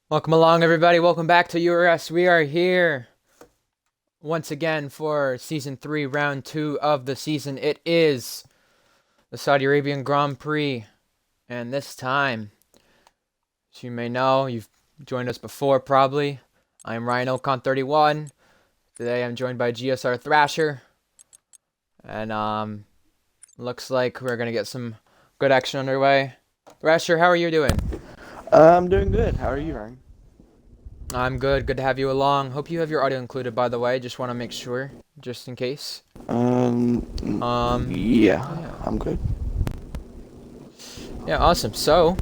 Welcome along, everybody. Welcome back to URS. We are here once again for Season 3, Round 2 of the season. It is the Saudi Arabian Grand Prix. And this time, as you may know, you've joined us before probably. I'm Ryan Ocon31. Today I'm joined by GSR Thrasher. And looks like we're going to get some good action underway. Thrasher, how are you doing? I'm doing good. How are you, Ryan? I'm good. Good to have you along. Hope you have your audio included, by the way. Just want to make sure, just in case. Yeah, Yeah. I'm good. Yeah, awesome. So,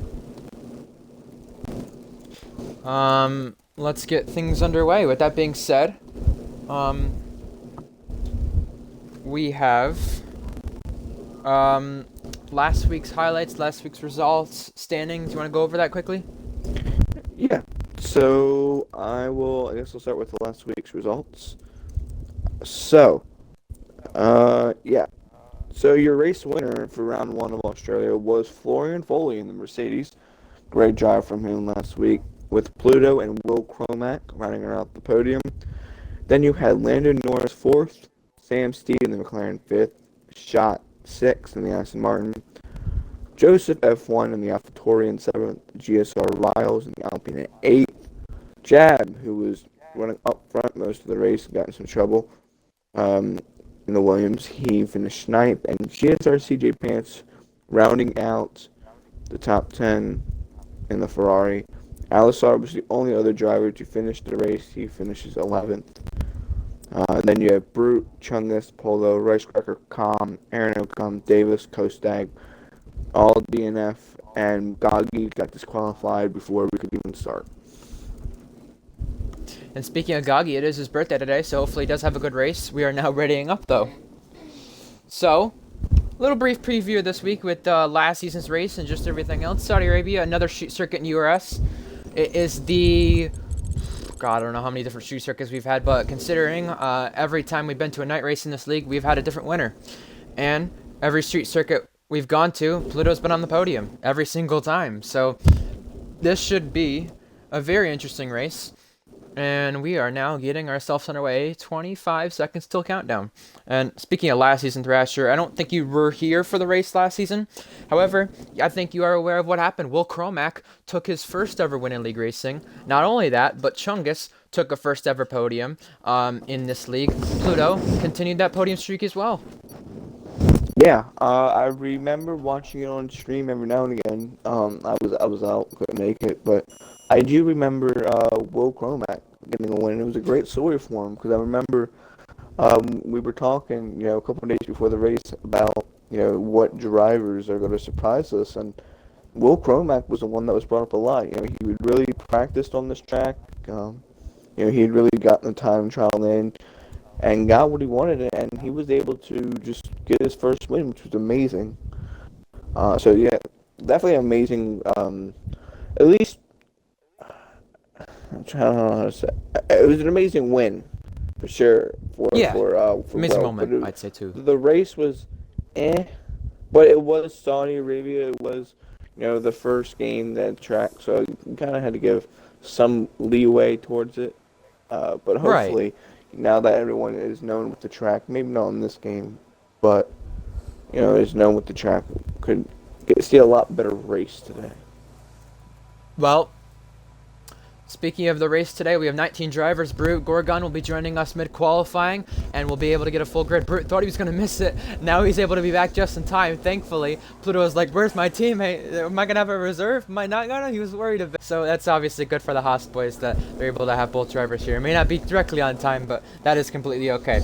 let's get things underway. With that being said, um, we have, last week's highlights, last week's results, standings. You want to go over that quickly? Yeah. So I guess I'll start with the last week's results. So, yeah. So your race winner for round one of Australia was Florian Foley in the Mercedes. Great drive from him last week with Pluto and Will Cromack running around the podium. Then you had Landon Norris fourth, Sam Steed in the McLaren fifth, Shot sixth in the Aston Martin, Joseph F1 in the AlphaTauri in seventh, GSR Riles in the Alpine in eighth, Jab, who was running up front most of the race, got in some trouble. In the Williams, he finished ninth, and GSR CJ Pants rounding out the top 10 in the Ferrari. Alisar was the only other driver to finish the race. He finishes 11th. Then you have Brute, Chungus, Polo, Ricecracker, Com, Aaron Ocon, Davis, Kostag, all DNF, and Goggy got disqualified before we could even start. And speaking of Gagi, it is his birthday today, so hopefully he does have a good race. We are now readying up, though. So, a little brief preview of this week with last season's race and just everything else. Saudi Arabia, another street circuit in URS. It is the... God, I don't know how many different street circuits we've had, but considering every time we've been to a night race in this league, we've had a different winner. And every street circuit we've gone to, Pluto's been on the podium every single time. So, this should be a very interesting race. And we are now getting ourselves underway. 25 seconds till countdown. And speaking of last season, Thrasher, I don't think you were here for the race last season. However, I think you are aware of what happened. Will Cromack took his first ever win in league racing. Not only that, but Chungus took a first ever podium in this league. Pluto continued that podium streak as well. Yeah, I remember watching it on stream every now and again. I was out, couldn't make it, but I do remember Will Cromack getting a win. It was a great story for him because I remember we were talking, a couple of days before the race about what drivers are going to surprise us, and Will Cromack was the one that was brought up a lot. He had really practiced on this track. He had really gotten the time trial in and got what he wanted, and he was able to just get his first win, which was amazing. So yeah, definitely amazing. At least I'm trying to know how to say. It was an amazing win, for sure. Yeah, For amazing Will, moment, I'd say too. the race was, but it was Saudi Arabia. It was, the first game that track, so you kind of had to give some leeway towards it. But Right. hopefully, now that everyone is known with the track, maybe not in this game, but is known with the track, could see a lot better race today. Well, speaking of the race today, we have 19 drivers. Brute Gorgon will be joining us mid-qualifying, and we'll be able to get a full grid. Brute thought he was going to miss it. Now he's able to be back just in time, thankfully. Pluto was like, where's my teammate? Am I going to have a reserve? Am I not going to? He was worried a bit. So that's obviously good for the Haas boys that they're able to have both drivers here. It may not be directly on time, but that is completely okay.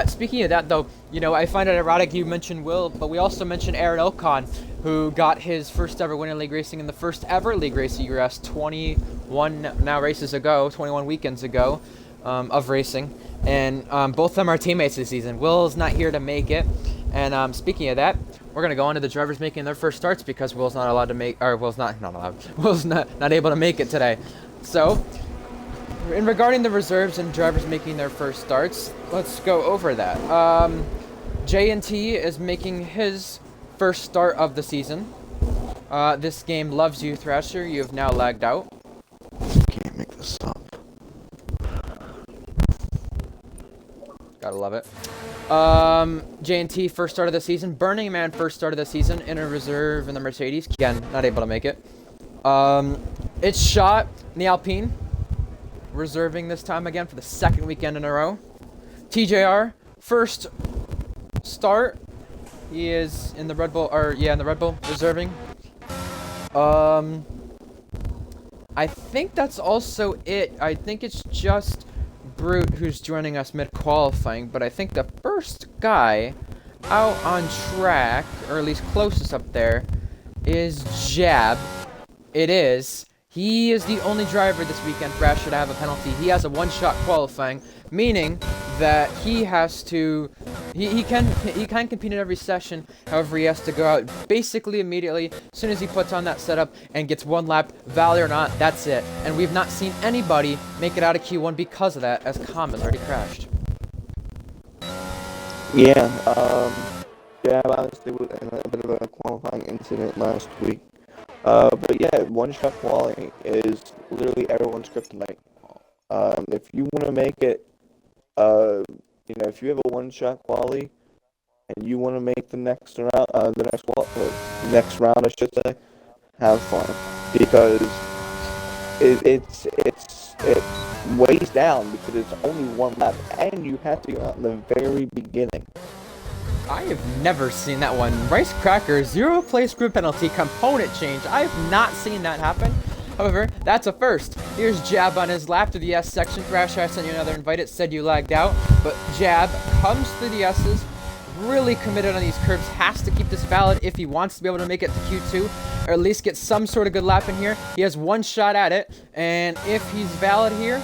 Speaking of that, though, I find it ironic you mentioned Will, but we also mentioned Aaron Ocon, who got his first ever win in league racing in the first ever league race at URS 21 now races ago, 21 weekends ago of racing. And both of them are teammates this season. Will's not here to make it. And speaking of that, we're going to go on to the drivers making their first starts because Will's not allowed to make, or Will's not allowed. Will's not able to make it today. So, in regarding the reserves and drivers making their first starts, let's go over that. J&T is making his first start of the season. This game loves you, Thrasher. You have now lagged out. this up. Gotta love it. J&T first start of the season. Burning Man first start of the season in a reserve in the Mercedes. Again, not able to make it. It's Shot in the Alpine. Reserving this time again for the second weekend in a row. TJR, first start. He is in the Red Bull, in the Red Bull, reserving. I think that's also it. I think it's just Brute who's joining us mid-qualifying, but I think the first guy out on track, or at least closest up there, is Jab. It is. He is the only driver this weekend for Asher to have a penalty. He has a one-shot qualifying, meaning that he has to... He can compete in every session, however he has to go out basically immediately as soon as he puts on that setup and gets one lap, valid or not, that's it. And we've not seen anybody make it out of Q1 because of that, as Com has already crashed. Yeah, obviously with a bit of a qualifying incident last week. But yeah, one-shot quality is literally everyone's kryptonite. If you want to make it, if you have a one-shot quali and you want to make the next round, next round, I should say, have fun, because it weighs down because it's only one lap and you have to go out in the very beginning. I have never seen that one. Rice Cracker, 0 place group penalty, component change. I have not seen that happen. However, that's a first. Here's Jab on his lap to the S section. Thrasher, I sent you another invite. It said you lagged out. But Jab comes through the S's. Really committed on these curves. Has to keep this valid if he wants to be able to make it to Q2. Or at least get some sort of good lap in here. He has one shot at it. And if he's valid here,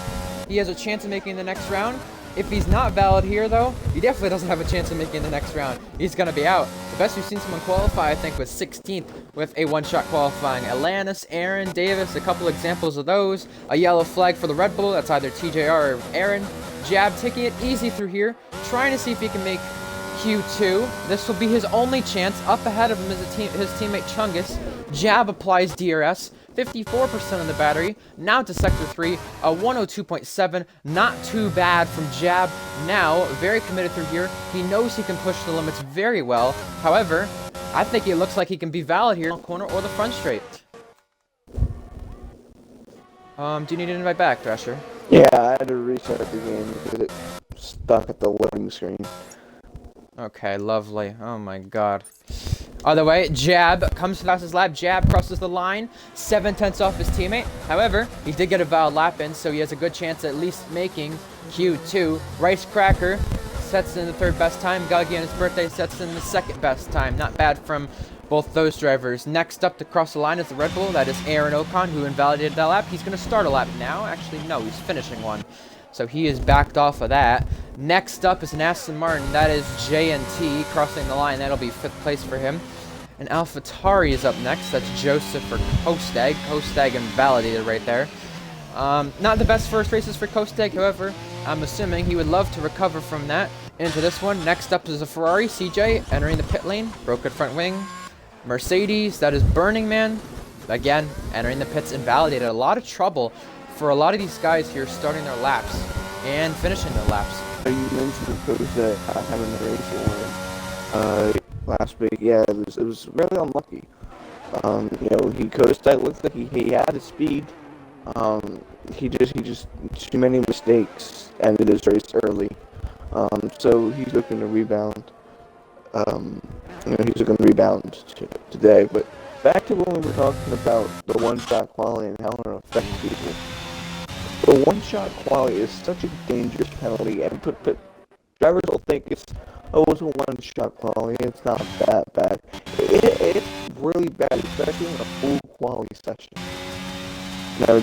he has a chance of making the next round. If he's not valid here, though, he definitely doesn't have a chance of making the next round. He's going to be out. The best we've seen someone qualify, I think, was 16th with a one-shot qualifying. Atlantis, Aaron, Davis, a couple examples of those. A yellow flag for the Red Bull. That's either TJR or Aaron. Jab taking it easy through here, trying to see if he can make Q2. This will be his only chance. Up ahead of him is his teammate Chungus. Jab applies DRS. 54% of the battery, now to Sector 3, a 102.7, not too bad from Jab. Now, very committed through here. He knows he can push the limits very well. However, I think it looks like he can be valid here in the corner or the front straight. Do you need an invite back, Thrasher? Yeah, I had to restart the game because it stuck at the loading screen. Okay, lovely. Oh my god. Other way, Jab comes to his lap. Jab crosses the line, 7/10 off his teammate. However, he did get a valid lap in, so he has a good chance at least making Q2. Rice Cracker sets in the third best time. Guggy on his birthday sets in the second best time. Not bad from both those drivers. Next up to cross the line is the Red Bull. That is Aaron Ocon, who invalidated that lap. He's going to start a lap now. Actually, no, he's finishing one. So he is backed off of that. Next up is an Aston Martin. That is J&T crossing the line. That'll be 5th place for him. And AlphaTauri is up next. That's Joseph for Kostag. Kostag invalidated right there. Not the best first races for Kostag, however, I'm assuming he would love to recover from that into this one. Next up is a Ferrari. CJ entering the pit lane. Broken front wing. Mercedes. That is Burning Man. Again, entering the pits, invalidated. A lot of trouble for a lot of these guys here starting their laps and finishing their laps. You mentioned the coach that having the race last week. Yeah, it was really unlucky. He coached that. Looks like he had the speed. He just too many mistakes ended his race early. So he's looking to rebound. He's looking to rebound today. But back to when we were talking about the one-shot quality and how it affects people. The one-shot quality is such a dangerous penalty, and drivers will think it's a one-shot quality. It's not that bad. It's really bad, especially in a full quality session. Now,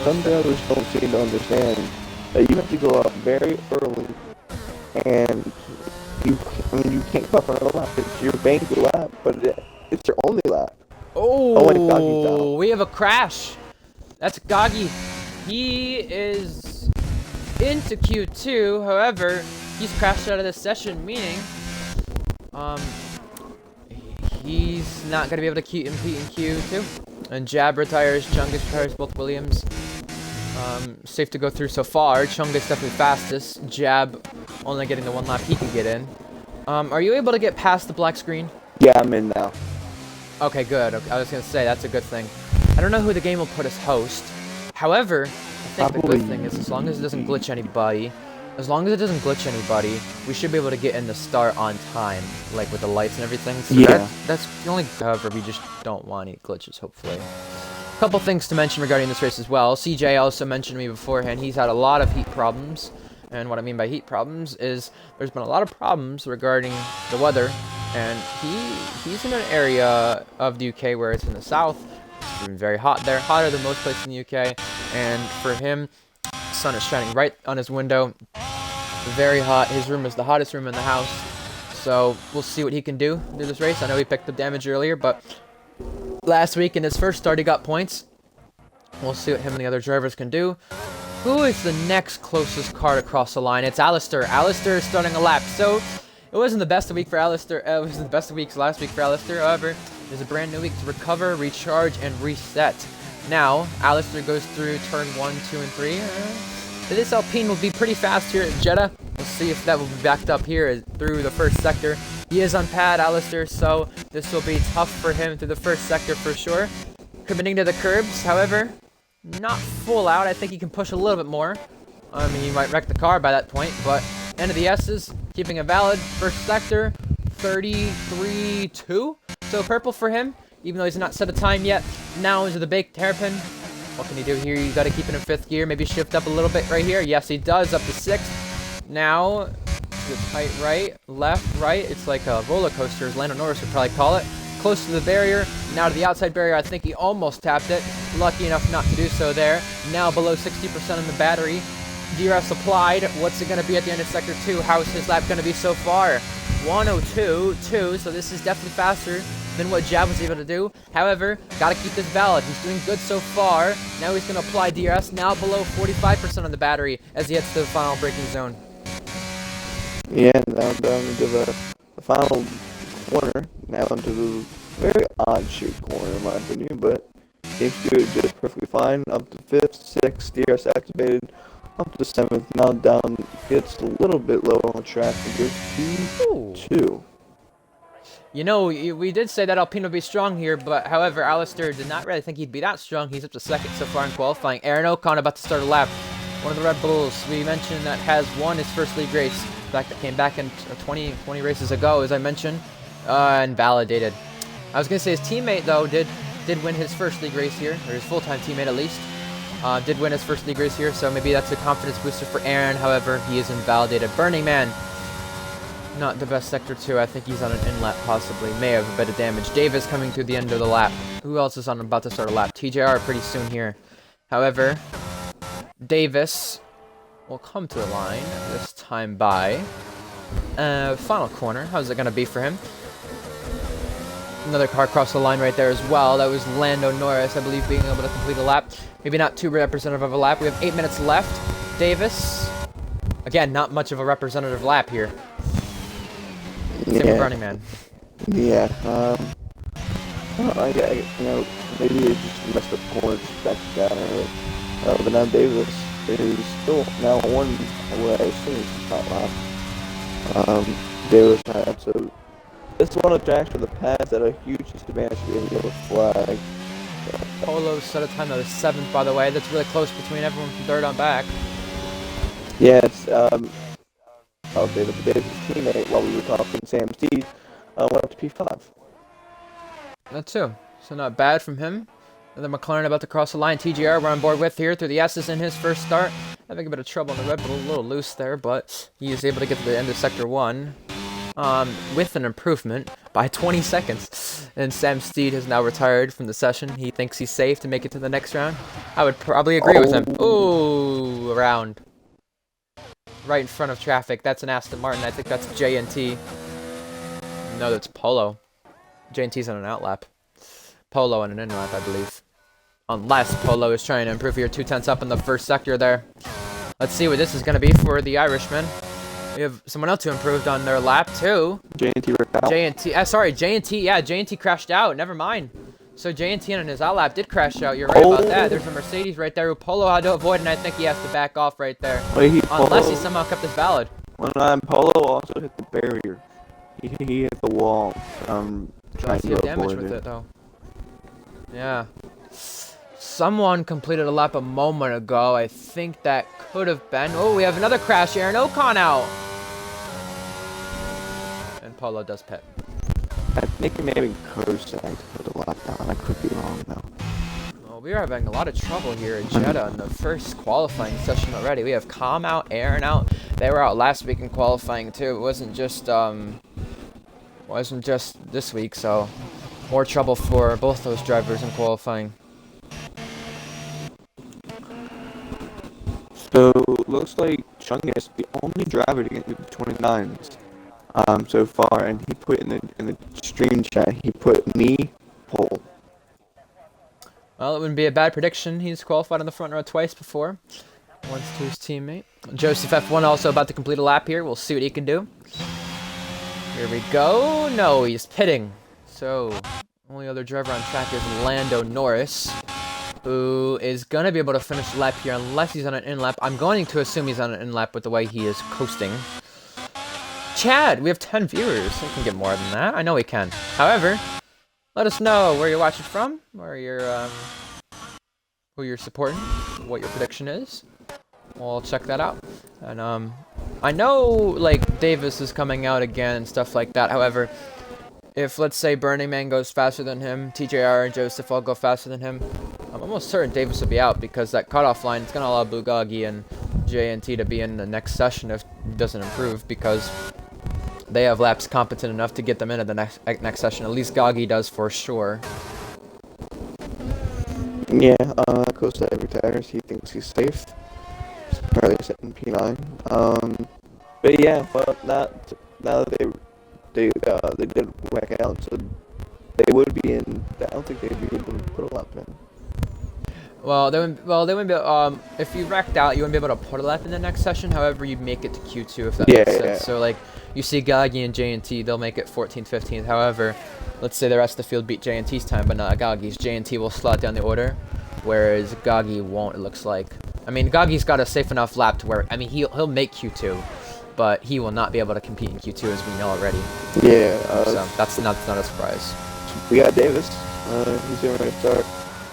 some drivers don't seem to understand that you have to go up very early, and you can't go up another lap. It's your bank lap, but it's your only lap. Oh, and Goggy's out. We have a crash. That's Goggy. He is into Q2, however, he's crashed out of this session, meaning he's not going to be able to compete in Q2. And Jab retires, Chungus retires, both Williams. Safe to go through so far. Chunga's definitely fastest. Jab only getting the 1 lap he could get in. Are you able to get past the black screen? Yeah, I'm in now. Okay, good. Okay, I was going to say, that's a good thing. I don't know who the game will put as host. However, I think the good thing is as long as it doesn't glitch anybody, we should be able to get in the start on time, like with the lights and everything. So Yeah. that's the only, however, we just don't want any glitches, hopefully. A couple things to mention regarding this race as well. CJ also mentioned to me beforehand, he's had a lot of heat problems. And what I mean by heat problems is there's been a lot of problems regarding the weather. And he's in an area of the UK where it's in the south. It's been very hot there, hotter than most places in the UK. And for him, the sun is shining right on his window. Very hot. His room is the hottest room in the house. So we'll see what he can do through this race. I know he picked up damage earlier, but last week in his first start he got points. We'll see what him and the other drivers can do. Who is the next closest car to cross the line? It's Alistair. Alistair is starting a lap. So it wasn't the best of week for Alistair. It was the best of weeks last week for Alistair. However, there's a brand new week to recover, recharge, and reset. Now, Alistair goes through turn 1, 2, and 3. This Alpine will be pretty fast here at Jeddah. We'll see if that will be backed up here through the first sector. He is on pad, Alistair, so this will be tough for him through the first sector for sure. Committing to the curbs, however, not full out. I think he can push a little bit more. I mean, he might wreck the car by that point, but end of the S's, keeping it valid. First sector, 33.2. So purple for him, even though he's not set a time yet. Now into the baked hairpin. What can he do here? You got to keep it in 5th gear. Maybe shift up a little bit right here. Yes, he does. Up to 6th. Now, the tight right, left, right. It's like a roller coaster, as Lando Norris would probably call it. Close to the barrier. Now to the outside barrier. I think he almost tapped it. Lucky enough not to do so there. Now below 60% in the battery. DRS applied. What's it going to be at the end of Sector 2? How is his lap going to be so far? 102.2. So this is definitely faster than what Jab was able to do. However, got to keep this valid. He's doing good so far. Now he's going to apply DRS. Now below 45% on the battery as he heads to the final braking zone. Yeah, now down into the final corner. Now into the very odd shaped corner in my opinion, but seems to do it just perfectly fine. Up to 5th, 6th, DRS activated. Up to 7th, now down, gets a little bit low on the track and goes to 2. You know, we did say that Alpine would be strong here, but however, Alistair did not really think he'd be that strong. He's up to 2nd so far in qualifying. Aaron Ocon about to start a lap. One of the Red Bulls we mentioned that has won his first league race. In fact, that came back in 20 races ago, as I mentioned, and validated. I was going to say his teammate, though, did win his first league race here, or his full-time teammate at least. Did win his first league race here, so maybe that's a confidence booster for Aaron. However, he is invalidated. Burning Man. Not the best sector 2. I think he's on an in-lap possibly. May have a bit of damage. Davis coming through the end of the lap. Who else is about to start a lap? TJR pretty soon here. However, Davis will come to the line this time by final corner. How's it going to be for him? Another car crossed the line right there as well. That was Lando Norris, I believe, being able to complete a lap. Maybe not too representative of a lap. We have 8 minutes left. Davis. Again, not much of a representative lap here. Same with Burning Man. Yeah, maybe they just messed up corners back down. But now Davis is still now one what I assume is top lap. Davis had so this is one of the tracks for the pads that are a huge disadvantage to being able to flag. Polo set a time that is 7th, by the way. That's really close between everyone from 3rd on back. Yes, Davis' teammate, while we were talking, Sam Steed, went up to P5. That too. So not bad from him. And then McLaren about to cross the line. TGR we're on board with here through the S's in his first start. Having a bit of trouble on the Red Bull, a little loose there, but he is able to get to the end of Sector 1 with an improvement by 20 seconds. And Sam Steed has now retired from the session. He thinks he's safe to make it to the next round. I would probably agree with him. Ooh, around. Right in front of traffic. That's an Aston Martin. I think that's JNT. No, that's Polo. JNT's on an outlap. Polo on an in-lap, I believe. Unless Polo is trying to improve here. 2/10 up in the first sector there. Let's see what this is going to be for the Irishman. We have someone else who improved on their lap, too. JNT wrecked out. JNT. Sorry, JNT. Yeah, JNT crashed out. Never mind. So J&T on his outlap did crash out. You're right about that. There's a Mercedes right there who Polo had to avoid, and I think he has to back off right there. Unless he somehow kept this valid. Polo also hit the barrier. He hit the wall. Trying to He had damage with it though. Yeah. Someone completed a lap a moment ago. I think that could have been. Oh, we have another crash. Aaron Ocon out. And Polo does pit. I think maybe Coast I put a lap down. I could be wrong though. Well, we are having a lot of trouble here in Jeddah in the first qualifying session already. We have Calm out, Aaron out. They were out last week in qualifying too. It wasn't just this week, so more trouble for both those drivers in qualifying. So looks like Chung is the only driver to get to the 29s so far, and he put in the stream chat. He put me pole. Well, it wouldn't be a bad prediction. He's qualified on the front row twice before. Once to his teammate. Joseph F1 also about to complete a lap here. We'll see what he can do. Here we go. No, he's pitting. So, only other driver on track is Lando Norris, who is going to be able to finish the lap here unless he's on an in-lap. I'm going to assume he's on an in-lap with the way he is coasting. Chad, we have 10 viewers. We can get more than that. I know we can. However, let us know where you're watching from, where you're, who you're supporting, what your prediction is. We'll check that out. And, I know, like, Davis is coming out again and stuff like that. However, if, let's say, Burning Man goes faster than him, TJR and Joseph all go faster than him, I'm almost certain Davis will be out because that cutoff line is going to allow Bugagi and JNT to be in the next session if it doesn't improve because they have laps competent enough to get them into the next session. At least Gagi does for sure. Yeah, Costa retires. He thinks he's safe. He's probably sitting P9. But yeah, but now that they did whack it out, so they would be in. I don't think they'd be able to put a lap in. Well, they wouldn't be. If you wrecked out, you wouldn't be able to put a lap in the next session. However, you'd make it to Q2 if that makes sense. Yeah. So like, you see Gagi and J&T, they'll make it 14th, 15th. However, let's say the rest of the field beat J&T's time, but not Gagi's. J&T will slot down the order, whereas Gagi won't. It looks like. I mean, Gagi's got a safe enough lap to where he'll make Q2, but he will not be able to compete in Q2 as we know already. Yeah. So that's not a surprise. We got Davis. He's going to start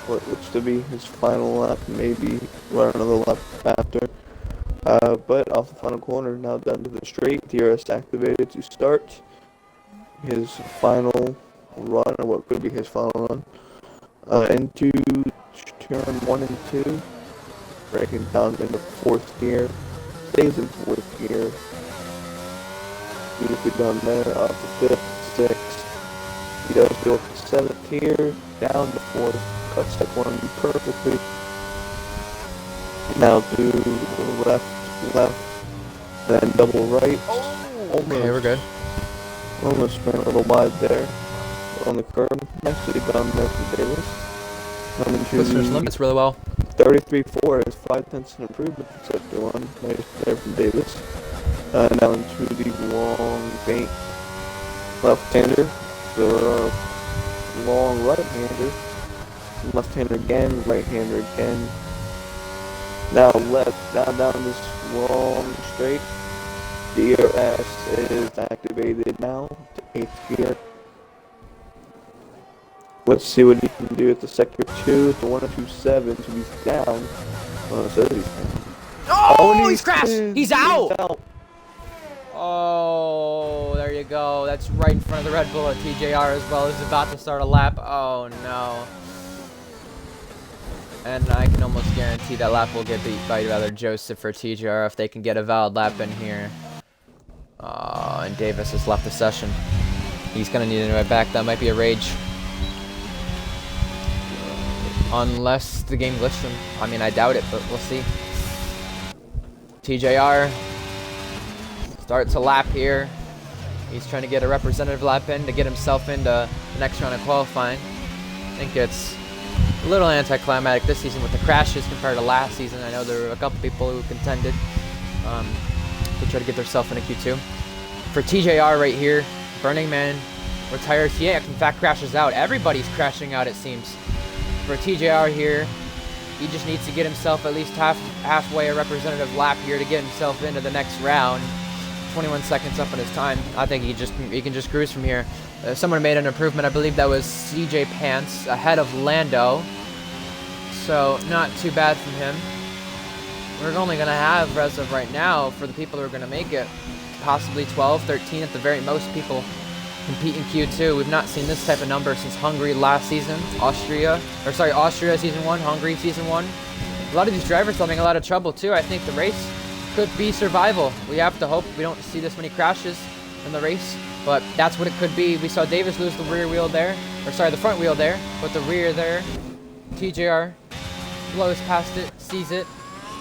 what looks to be his final lap, maybe run another lap after. But off the final corner, now down to the straight. The URS activated to start his final run, or what could be his final run, into turn 1 and 2. Breaking down into 4th gear. Stays in 4th gear. Beautifully done there. Up to 5th, 6th. He does go up to 7th here. Down to 4th. Cuts that one perfectly. Now do left, then double right. Oh, okay, we're good. Almost ran a little wide there on the curb. Nicely done there for Davis. Coming to Listeners limits really well. 33.4 is 5/10 an improvement from sector 1. Nice there from Davis. Now into the long bank. Left-hander. The long right-hander. Left-hander again. Right-hander again. Now left. Down this long straight. The URS is activated now to 8th gear. Let's see what he can do at the sector 2. It's a 127, so he's down. So he's down. Oh, he's crashed! He's out! Oh, there you go. That's right in front of the Red Bull at TJR as well. He's about to start a lap. Oh, no. And I can almost guarantee that lap will get beat by either Joseph or TJR if they can get a valid lap in here. And Davis has left the session. He's going to need a ride back. That might be a rage. Unless the game glitched him. I mean, I doubt it, but we'll see. TJR starts a lap here. He's trying to get a representative lap in to get himself into the next round of qualifying. I think it's a little anticlimactic this season with the crashes compared to last season. I know there were a couple people who contended to try to get themselves into Q2. For TJR right here, Burning Man retires TX, in fact crashes out. Everybody's crashing out, it seems. For TJR here, he just needs to get himself at least halfway a representative lap here to get himself into the next round. 21 seconds up on his time. I think he can just cruise from here. Someone made an improvement. I believe that was CJ Pants ahead of Lando. So not too bad from him. We're only going to have, as of right now, for the people who are going to make it, possibly 12, 13 at the very most people compete in Q2. We've not seen this type of number since Hungary last season. Austria season 1, Hungary season 1. A lot of these drivers are having a lot of trouble too. I think the race could be survival. We have to hope we don't see this many crashes in the race, but that's what it could be. We saw Davis lose the rear wheel there, or sorry, the front wheel there, but the rear there. TJR blows past it, sees it,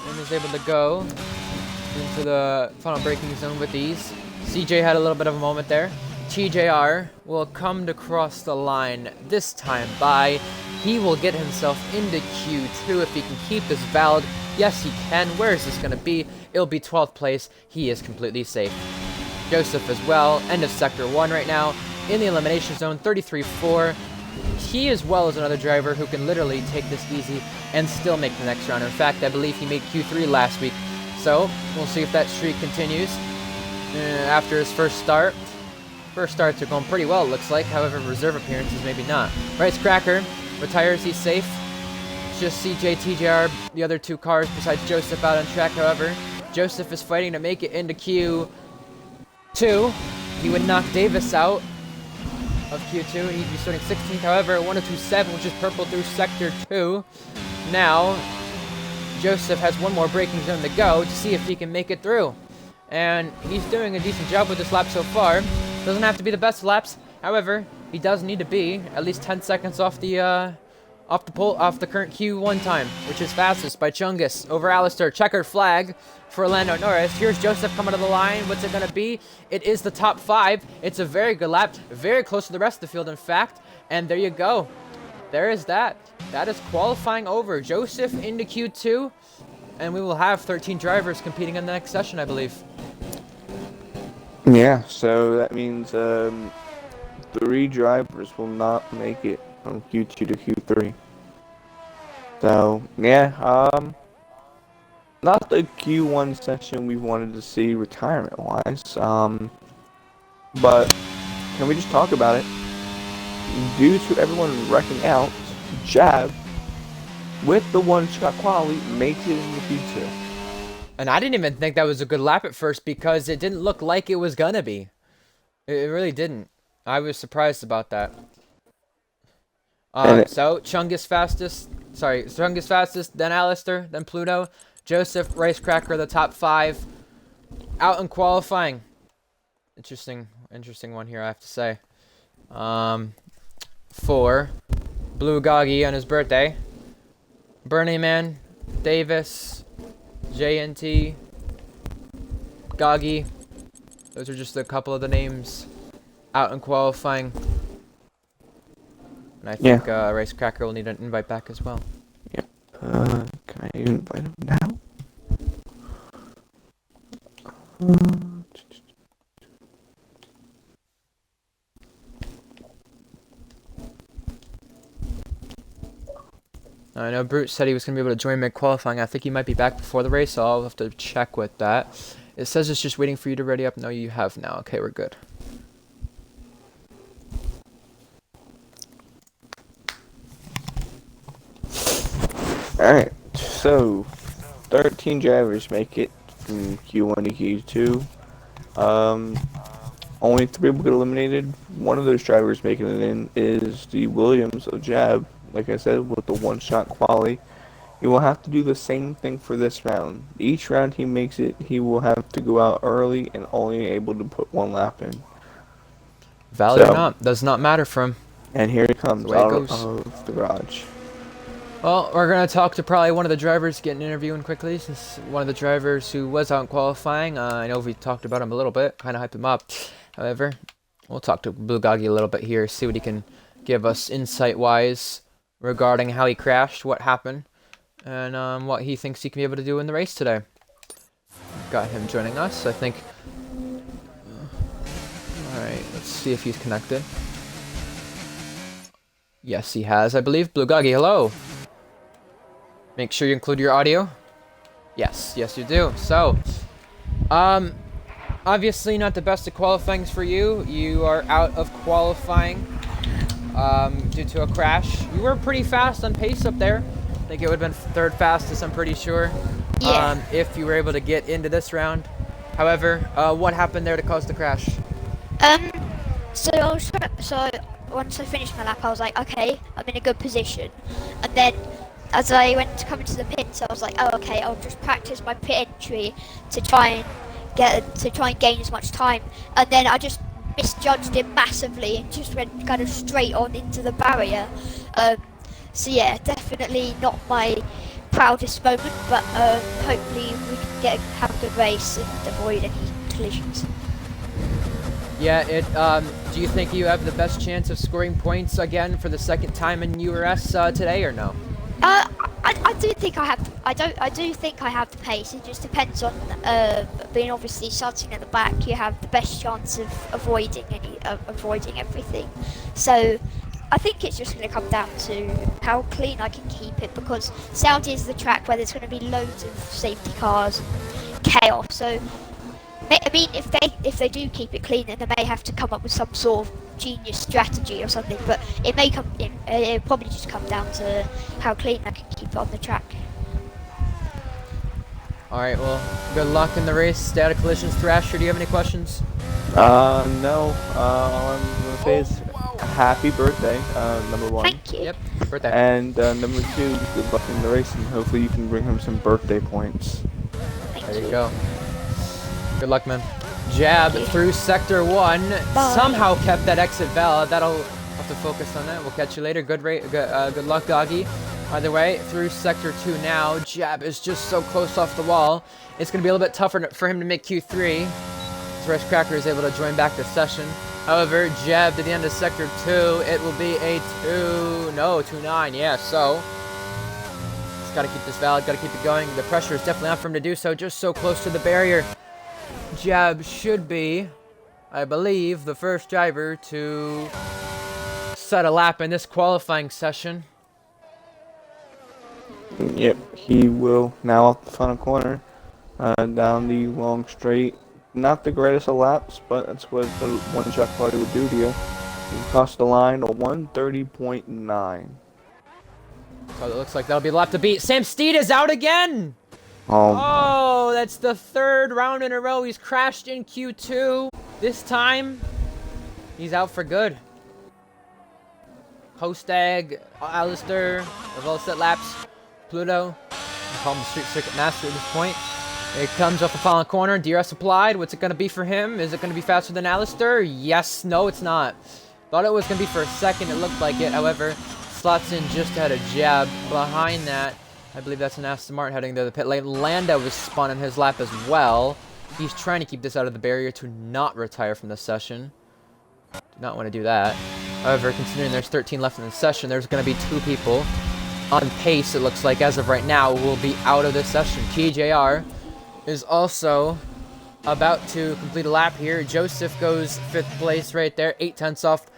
and is able to go into the final braking zone with ease. CJ had a little bit of a moment there. TJR will come to cross the line this time by. He will get himself into Q2 if he can keep this valid. Yes, he can. Where is this going to be? It'll be 12th place. He is completely safe. Joseph as well. End of Sector 1 right now. In the elimination zone, 33-4. He as well is another driver who can literally take this easy and still make the next round. In fact, I believe he made Q3 last week. So, we'll see if that streak continues after his first start. First starts are going pretty well, it looks like. However, reserve appearances, maybe not. Rice Cracker retires. He's safe. It's just CJ, TJR, the other two cars besides Joseph out on track. However, Joseph is fighting to make it into Q2. He would knock Davis out of Q2. He'd be starting 16th. However, 102.7, which is purple through Sector 2. Now, Joseph has one more braking zone to go to see if he can make it through. And he's doing a decent job with this lap so far. Doesn't have to be the best laps. However, he does need to be at least 10 seconds off the current Q1 time, which is fastest by Chungus over Alistair. Checkered flag for Lando Norris. Here's Joseph coming to the line. What's it going to be? It is the top 5. It's a very good lap. Very close to the rest of the field, in fact. And there you go. There is that. That is qualifying over. Joseph into Q2. And we will have 13 drivers competing in the next session, I believe. Yeah, so that means 3 drivers will not make it from Q2 to Q3. So, yeah, not the Q1 session we wanted to see retirement-wise, but can we just talk about it? Due to everyone wrecking out, Jab, with the one-shot quality, makes it into Q2. And I didn't even think that was a good lap at first because it didn't look like it was gonna be. It really didn't. I was surprised about that. So, Chungus fastest, then Alistair, then Pluto, Joseph, Racecracker, the top 5, out in qualifying. Interesting one here, I have to say. For Blue Goggy on his birthday, Bernie Man, Davis, JNT, Goggy. Those are just a couple of the names out in qualifying. And I think Racecracker will need an invite back as well. Yep. Can I invite him now? I know Brute said he was going to be able to join mid-qualifying. I think he might be back before the race, so I'll have to check with that. It says it's just waiting for you to ready up. No, you have now. Okay, we're good. Alright, so 13 drivers make it from Q1 to Q2. Only 3 will get eliminated. One of those drivers making it in is the Williams of Jab. Like I said, with the one-shot quali. He will have to do the same thing for this round. Each round he makes it, he will have to go out early and only able to put 1 lap in. Valid or not, does not matter for him. And here he comes out of the garage. Well, we're going to talk to probably one of the drivers, get an interview in quickly, since one of the drivers who was out in qualifying. I know we talked about him a little bit, kind of hype him up. However, we'll talk to Blue Goggy a little bit here, see what he can give us insight-wise regarding how he crashed, what happened, and what he thinks he can be able to do in the race today. Got him joining us, I think. Alright, let's see if he's connected. Yes, he has, I believe. Blue Guggy, hello. Make sure you include your audio. Yes, yes you do. So, obviously not the best of qualifying for you. You are out of qualifying due to a crash. You were pretty fast on pace up there. I think it would have been third fastest, I'm pretty sure. Yeah. If you were able to get into this round. However, what happened there to cause the crash? So once I finished my lap, I was like, okay, I'm in a good position. And then as I went to come into the pits, I was like, oh, okay, I'll just practice my pit entry to try and gain as much time. And then I just misjudged it massively and just went kind of straight on into the barrier. So yeah, definitely not my proudest moment, but hopefully we can have a good race and avoid any collisions. Yeah, do you think you have the best chance of scoring points again for the second time in URS today, or no? I do think I have. I do think I have the pace. It just depends on being obviously starting at the back. You have the best chance of avoiding everything. So I think it's just going to come down to how clean I can keep it, because Saudi is the track where there's going to be loads of safety cars, chaos. So I mean, if they do keep it clean, then they may have to come up with some sort of genius strategy or something. But it'll probably just come down to how clean I can keep it on the track. All right, well, good luck in the race. Stay out of collisions. Thrasher, do you have any questions? No. All I'm gonna say is happy birthday, number one. Thank you. Yep, birthday. And number two, good luck in the race, and hopefully you can bring home some birthday points. There you go. Good luck, man. Jab through sector 1. Bye. Somehow kept that exit valid. That'll have to focus on that. We'll catch you later. Good luck, Doggy. Either way, through sector 2 now. Jab is just so close off the wall. It's going to be a little bit tougher for him to make Q3. As Rush Cracker is able to join back the session. However, Jab to the end of sector 2. It will be a 2-9. Yeah, so just got to keep this valid. Got to keep it going. The pressure is definitely on for him to do so. Just so close to the barrier. Jab should be, I believe, the first driver to set a lap in this qualifying session. Yep, he will now off the final corner, down the long straight. Not the greatest of laps, but that's what the one-shot party would do to you. You cross the line a 1:30.9. So it looks like that'll be the lap to beat. Sam Steed is out again! Oh, That's the third round in a row. He's crashed in Q2. This time, he's out for good. Hostag, Alistair, have all set laps. Pluto, I call him the Street Circuit Master at this point. It comes off the fallen corner. DRS applied. What's it going to be for him? Is it going to be faster than Alistair? Yes. No, it's not. Thought it was going to be for a second. It looked like it. However, slots in just ahead of Jab. Behind that, I believe that's an Aston Martin heading to the pit lane. Lando was spun in his lap as well. He's trying to keep this out of the barrier to not retire from the session. Do not want to do that. However, considering there's 13 left in the session, there's going to be 2 people on pace, it looks like, as of right now, will be out of this session. TJR is also about to complete a lap here. Joseph goes 5th place right there, 8/10 off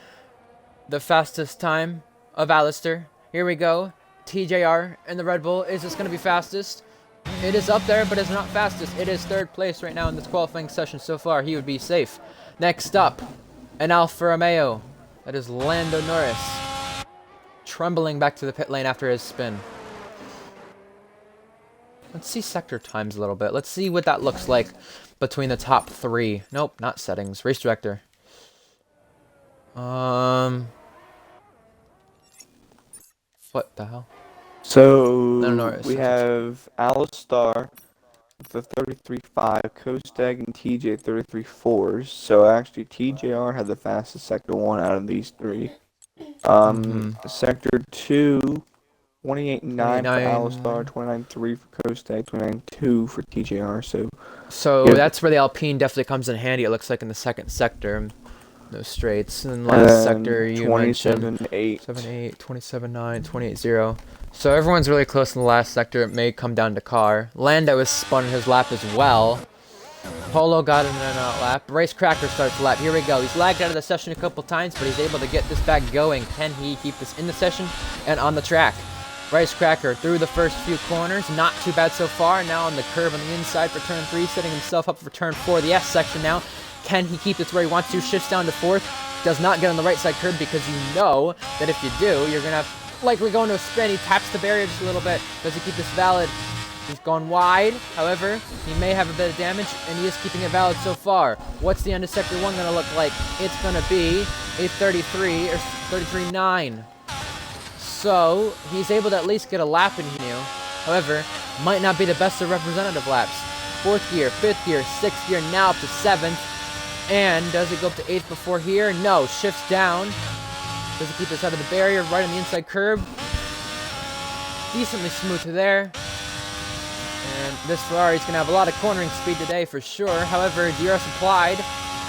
the fastest time of Alistair. Here we go. TJR and the Red Bull. Is this going to be fastest? It is up there, but it's not fastest. It is 3rd place right now in this qualifying session so far. He would be safe. Next up, an Alfa Romeo. That is Lando Norris. Trembling back to the pit lane after his spin. Let's see sector times a little bit. Let's see what that looks like between the top 3. Nope, not settings. Race director. What the hell? So Norris. we have Alistar with the 33.5, Kostag and TJ 33.4s. So actually TJR had the fastest sector 1 out of these 3. Sector 2, 28.9 for Alistar, 29.3 for Kostag, 29.2 for TJR. So yeah. That's where the Alpine definitely comes in handy. It looks like in the 2nd sector. Those straights. And last sector you mentioned 27.8. 7.8, 27.9, 28.0. So everyone's really close in the last sector. It may come down to car. Lando is spun in his lap as well. Polo got in an lap. Racecracker starts the lap. Here we go. He's lagged out of the session a couple times, but he's able to get this back going. Can he keep this in the session and on the track? Racecracker through the first few corners. Not too bad so far. Now on the curve on the inside for turn 3, setting himself up for turn 4. The S section now. Can he keep this where he wants to? Shifts down to 4th. Does not get on the right side curb because you know that if you do, you're going to have likely go into a spin. He taps the barrier just a little bit. Does he keep this valid? He's gone wide. However, he may have a bit of damage, and he is keeping it valid so far. What's the end of Sector 1 going to look like? It's going to be a 33 or 33.9. So, he's able to at least get a lap in here. However, might not be the best of representative laps. 4th gear, 5th gear, 6th gear, now up to 7th. And does he go up to 8th before here? No, shifts down. Does he keep this out of the barrier, right on the inside curb? Decently smooth there. And this Ferrari's going to have a lot of cornering speed today for sure. However, URS applied.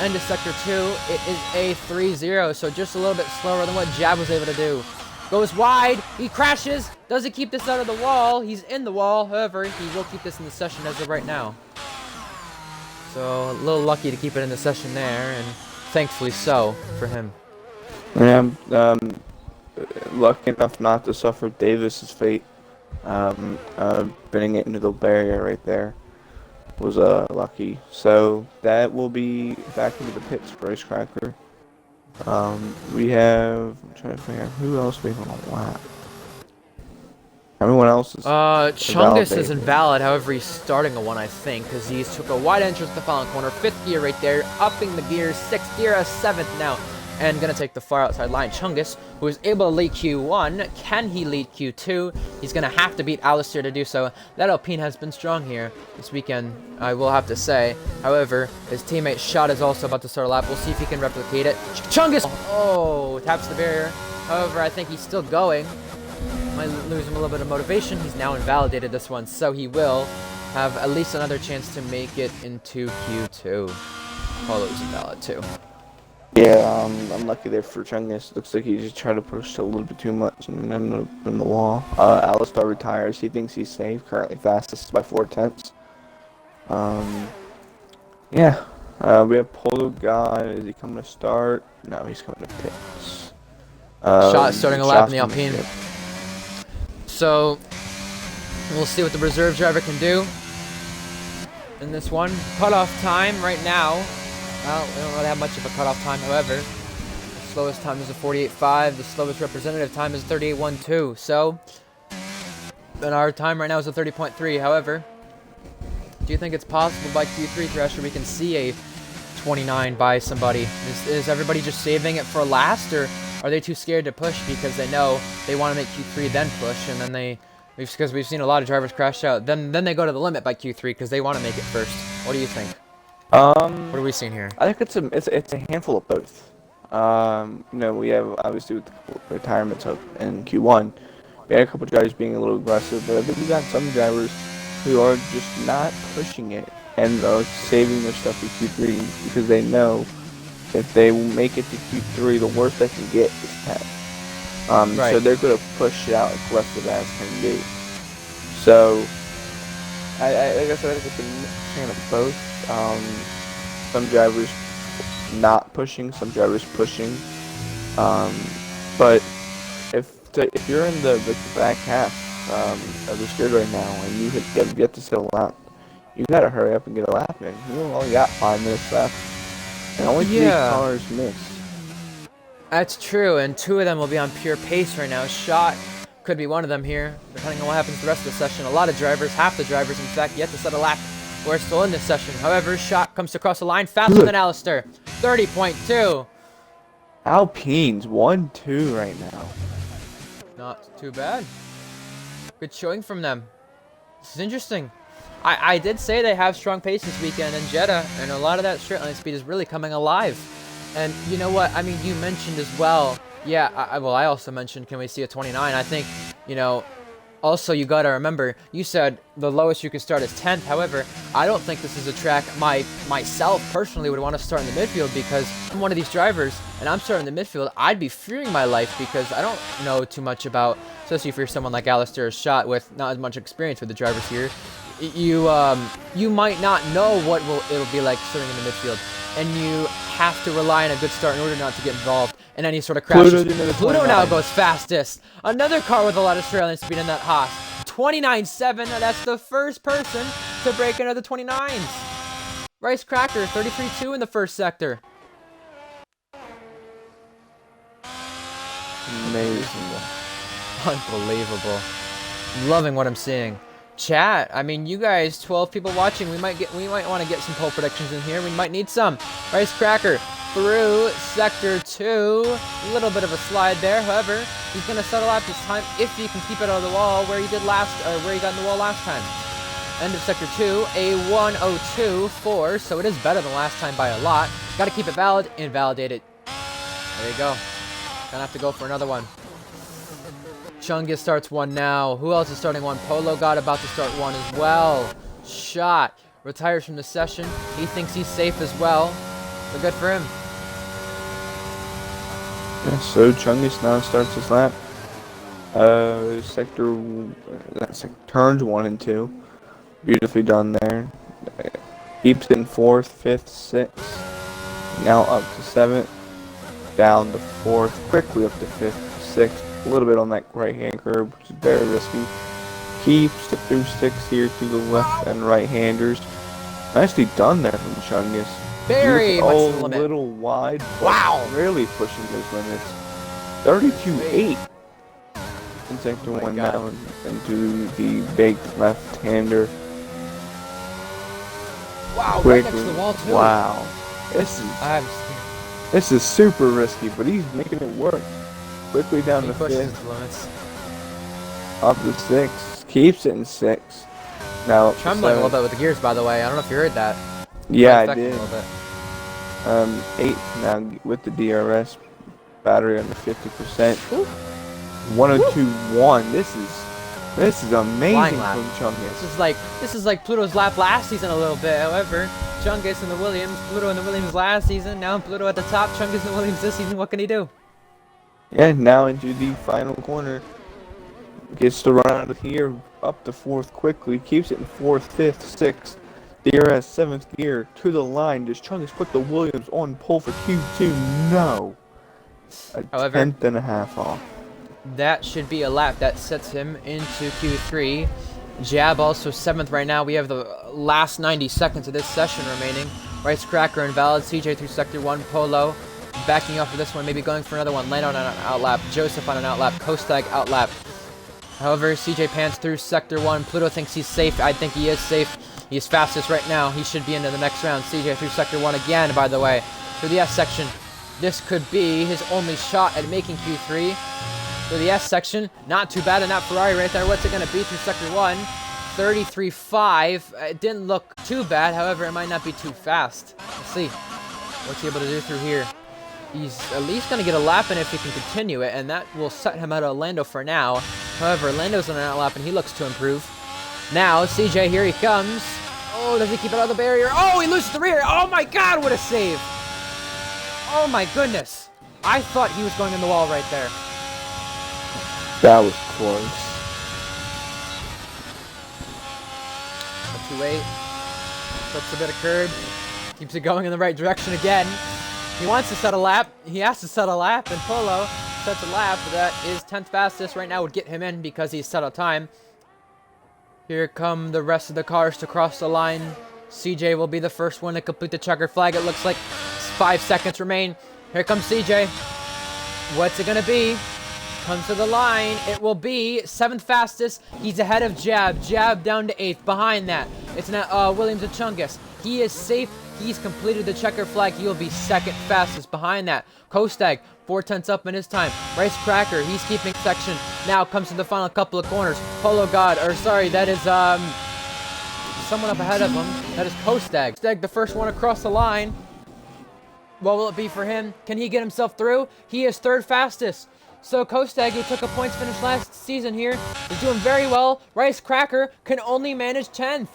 End of Sector 2. It is a 3-0, so just a little bit slower than what Jab was able to do. Goes wide. He crashes. Does he keep this out of the wall? He's in the wall. However, he will keep this in the session as of right now. So, a little lucky to keep it in the session there, and thankfully so for him. Yeah, lucky enough not to suffer Davis's fate. Bending it into the barrier right there was lucky. So that will be back into the pits for Racecracker. We have, I'm trying to figure out who else we have on a lap. Everyone else is Chungus is invalid. However, he's starting a 1, I think, because he took a wide entrance to the following corner. 5th gear right there, upping the gears. 6th gear, a 7th now. And gonna take the far outside line. Chungus, who is able to lead Q1. Can he lead Q2? He's gonna have to beat Alistair to do so. That Alpine has been strong here this weekend, I will have to say. However, his teammate Shot is also about to start a lap. We'll see if he can replicate it. Chungus! Oh, taps the barrier. However, I think he's still going. Might lose him a little bit of motivation. He's now invalidated this one, so he will have at least another chance to make it into Q2. Polo's invalid too. Yeah, unlucky there for Chungus. Looks like he just tried to push a little bit too much and ended up in the wall. Alistar retires. He thinks he's safe. Currently fastest by 4/10. Yeah. We have Polo guy. Is he coming to start? No, he's coming to pits. Shot starting a lap in the Alpine. So, we'll see what the reserve driver can do in this one. Cutoff time right now. Well, we don't really have much of a cutoff time, however. The slowest time is a 48.5. The slowest representative time is 38.12. So, and our time right now is a 30.3. However, do you think it's possible by Q3, Thrasher, we can see a 29 by somebody? Is everybody just saving it for last, or are they too scared to push because they know they want to make Q3 then push, and then because we've seen a lot of drivers crash out, then they go to the limit by Q3 because they want to make it first. What do you think? What are we seeing here? I think it's a handful of both. You know, we have obviously with the retirements up in Q1, we had a couple drivers being a little aggressive, but I think we got some drivers who are just not pushing it and are saving their stuff for Q3 because they know if they make it to Q3, the worst they can get is 10. Right. So they're going to push it out as aggressive as can be. So, like I said, I think it's a fan of both. Some drivers not pushing, some drivers pushing. But if you're in the back half of the grid right now and you have yet to set a lap, you gotta hurry up and get a lap in. You only got 5 minutes left, and only 3 cars miss. That's true, and 2 of them will be on pure pace right now. Shot could be one of them here, depending on what happens the rest of the session. A lot of drivers, half the drivers, in fact, yet to set a lap. We're still in this session. However, Shot comes across the line faster than Alistair. 30.2. Alpine's 1-2 right now. Not too bad. Good showing from them. This is interesting. I did say they have strong pace this weekend in Jeddah, and a lot of that straight line speed is really coming alive. And you know what? I mean, you mentioned as well. Yeah, I also mentioned, can we see a 29? I think, you know, also you gotta remember, you said the lowest you could start is 10th. However, I don't think this is a track myself personally would want to start in the midfield, because I'm one of these drivers and I'm starting in the midfield. I'd be fearing my life because I don't know too much about, especially for someone like Alistair Shot with not as much experience with the drivers here. you might not know what it'll be like starting in the midfield, and you have to rely on a good start in order not to get involved in any sort of crashes. Pluto now goes fastest. Another car with a lot of Australian speed in that Haas. 29.7. That's the first person to break into the 29s. Rice Cracker 33.2 in the first sector. Amazing. Unbelievable. Loving what I'm seeing. Chat, I mean, you guys, 12 people watching, we might want to get some poll predictions in here. We might need some. Rice Cracker through sector 2. A little bit of a slide there. However, he's going to settle out this time if he can keep it out of the wall where he did where he got in the wall last time. End of sector 2, a 1:02.4, so it is better than last time by a lot. Got to keep it valid, invalidate it. There you go. Gonna have to go for another one. Chungus starts one now. Who else is starting one? Polo God about to start one as well. Shot. Retires from the session. He thinks he's safe as well. So good for him. Yeah, so Chungus now starts his lap. Turns 1 and 2. Beautifully done there. Keeps in 4th, 5th, 6th. Now up to 7th. Down to 4th. Quickly up to 5th, 6th. A little bit on that right-hand curve, which is very risky. Keeps it through 6 here to the left and right-handers. Nicely done there from Chungus. Very much the limit. A little wide. Wow. Really pushing his limits. 32.8. In sector 1 now into the baked left-hander. Wow, Quickly. right next to the wall too. Wow. This is super risky, but he's making it work. Quickly down to 5th. Limits. Up to 6. Keeps it in 6. Now up to Trembling a 7. little bit with the gears, by the way. I don't know if you heard that. Yeah, I Affecting did. a little bit. 8th now with the DRS. Battery under 50%. 102.1. This is amazing from Chungus. This is like Pluto's lap last season a little bit. However, Chungus and the Williams, Pluto and the Williams last season. Now Pluto at the top, Chungus and the Williams this season. What can he do? Yeah, now into the final corner. Gets to run out of here up to 4th quickly. Keeps it in 4th, 5th, 6th. DRS 7th gear to the line. Does Chungus put the Williams on pole for Q2? No. However, 10th and a half off. That should be a lap that sets him into Q3. Jab also 7th right now. We have the last 90 seconds of this session remaining. Rice Cracker invalid. CJ through sector 1. Polo backing up for this one. Maybe going for another one. Lando on an outlap. Joseph on an outlap. Kostag outlap. However, CJ pans through sector 1. Pluto thinks he's safe. I think he is safe. He's fastest right now. He should be into the next round. CJ through sector 1 again, by the way. Through the S section. This could be his only shot at making Q3. Through the S section, not too bad in that Ferrari right there. What's it going to be through sector 1? 33.5. It didn't look too bad. However, it might not be too fast. Let's see. What's he able to do through here? He's at least going to get a lap in if he can continue it, and that will set him out of Lando for now. However, Lando's on an outlap, and he looks to improve. Now, CJ, here he comes. Oh, does he keep it out of the barrier? Oh, he loses the rear. Oh, my God, what a save. Oh, my goodness. I thought he was going in the wall right there. That was close. 2-8. Flips a bit of curb. Keeps it going in the right direction again. He wants to set a lap. He has to set a lap, and Polo sets a lap that is 10th fastest. Right now would get him in because he's set a time. Here come the rest of the cars to cross the line. CJ will be the first one to complete the checker flag. It looks like 5 seconds remain. Here comes CJ. What's it going to be? Comes to the line. It will be 7th fastest. He's ahead of Jab. Jab down to 8th. Behind that, it's now Williams and Chungus. He is safe. He's completed the checker flag. He will be 2nd fastest. Behind that, Kostag, 4/10 up in his time. Rice Cracker, he's keeping section. Now comes to the final couple of corners. Polo God, or sorry, that is someone up ahead of him. That is Kostag. Kostag, the first one across the line. What will it be for him? Can he get himself through? He is 3rd fastest. So Kostag, who took a points finish last season here, is doing very well. Rice Cracker can only manage 10th.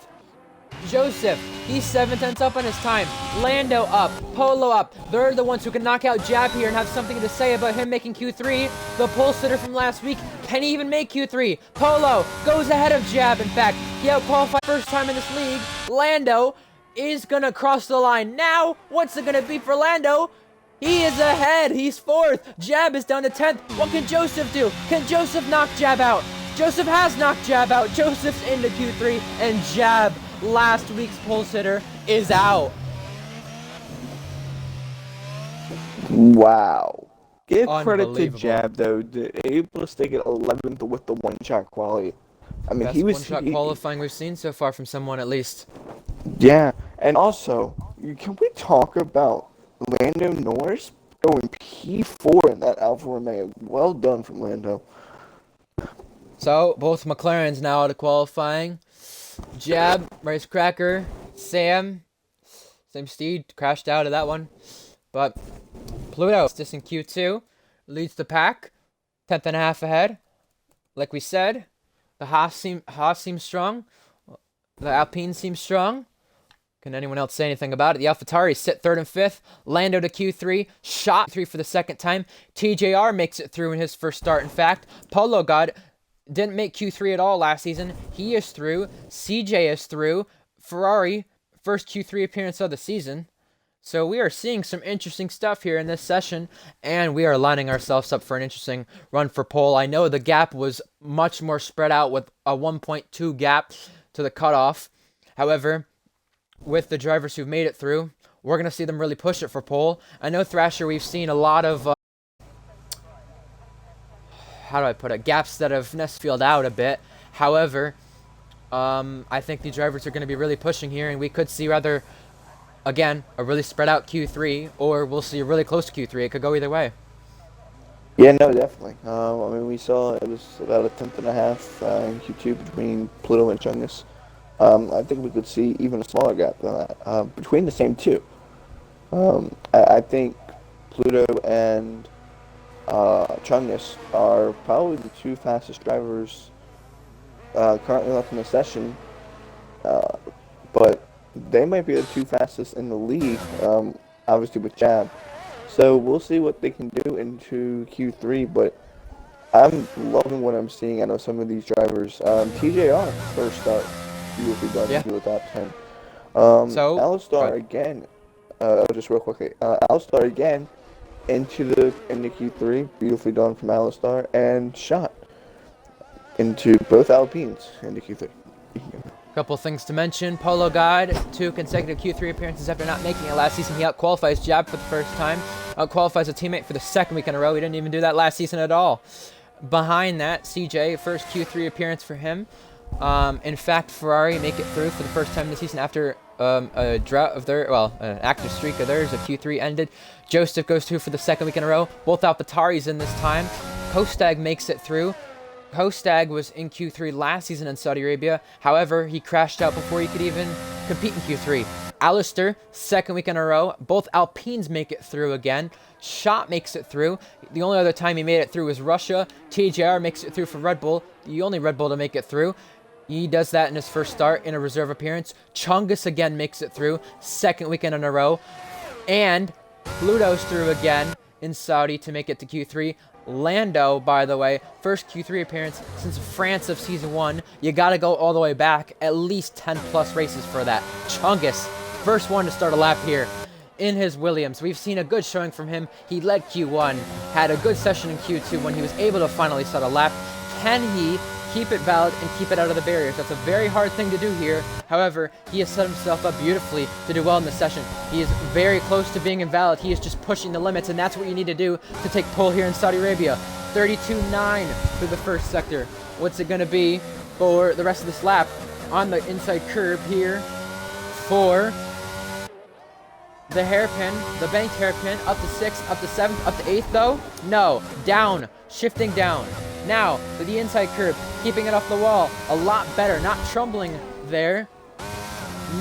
Joseph, he's 7/10 up on his time. Lando up, Polo up. They're the ones who can knock out Jab here and have something to say about him making Q3. The pole sitter from last week, can he even make Q3? Polo goes ahead of Jab, in fact. He out-qualified first time in this league. Lando is gonna cross the line. Now, what's it gonna be for Lando? He is ahead, he's 4th. Jab is down to 10th. What can Joseph do? Can Joseph knock Jab out? Joseph has knocked Jab out. Joseph's into Q3, and Jab, last week's pole sitter, is out. Wow. Give credit to Unbelievable. Jab, though, able to stick at 11th with the one-shot quality. I mean, Best he was one-shot qualifying we've seen so far from someone, at least. Yeah, and also, can we talk about Lando Norris going P4 in that Alfa Romeo? Well done from Lando. So, both McLarens now out of qualifying. Jab, Race Cracker, Sam, same Steed, crashed out of that one. But Pluto, just in Q2, leads the pack, 10th and a half ahead. Like we said, the Haas seems strong. The Alpine seems strong. Can anyone else say anything about it? The AlphaTauri sit 3rd and 5th. Lando to Q3. Shot 3 for the second time. TJR makes it through in his first start, in fact. Polo God didn't make Q3 at all last season. He is through. CJ is through. Ferrari, first Q3 appearance of the season. So we are seeing some interesting stuff here in this session, and we are lining ourselves up for an interesting run for pole. I know the gap was much more spread out with a 1.2 gap to the cutoff. However, with the drivers who've made it through, we're going to see them really push it for pole. I know Thrasher, we've seen a lot of, how do I put it, gaps that have Nestfield out a bit. However, I think the drivers are going to be really pushing here, and we could see rather, again, a really spread out Q3, or we'll see a really close Q3. It could go either way. Yeah, no, definitely. I mean, we saw it was about a 10th and a half in Q2 between Pluto and Chungus. I think we could see even a smaller gap than that between the same two. I think Pluto and Chungus are probably the two fastest drivers currently left in the session, but they might be the two fastest in the league, obviously with Jab. So we'll see what they can do into Q3, but I'm loving what I'm seeing out of some of these drivers. TJR, first start. Beautifully done. Yeah. With top 10. So, Alistar again. Just real quickly. Alistar again into Q3. Beautifully done from Alistar, and shot into both Alpines into Q3. Couple things to mention. Polo God, 2 consecutive Q3 appearances after not making it last season. He out-qualifies Jab for the first time. Out-qualifies a teammate for the second week in a row. He didn't even do that last season at all. Behind that, CJ, first Q3 appearance for him. In fact, Ferrari make it through for the first time this season after a drought of their, an active streak of theirs. A Q3 ended. Joseph goes through for the second week in a row. Both AlphaTauris in this time. Kostag makes it through. Kostag was in Q3 last season in Saudi Arabia. However, he crashed out before he could even compete in Q3. Alistair, second week in a row. Both Alpines make it through again. Shot makes it through. The only other time he made it through was Russia. TJR makes it through for Red Bull. The only Red Bull to make it through. He does that in his first start in a reserve appearance. Chungus again makes it through. Second weekend in a row. And Pluto's through again in Saudi to make it to Q3. Lando, by the way, first Q3 appearance since France of Season 1. You gotta go all the way back. At least 10 plus races for that. Chungus, first one to start a lap here in his Williams. We've seen a good showing from him. He led Q1, had a good session in Q2 when he was able to finally start a lap. Can he keep it valid and keep it out of the barriers? That's a very hard thing to do here. However, he has set himself up beautifully to do well in this session. He is very close to being invalid. He is just pushing the limits, and that's what you need to do to take pole here in Saudi Arabia. 32.9 through the first sector. What's it going to be for the rest of this lap? On the inside curb here for the hairpin, the banked hairpin, up to 6th, up to 7th, up to 8th though? No, down, shifting down. Now, to the inside curb, keeping it off the wall, a lot better, not trembling there.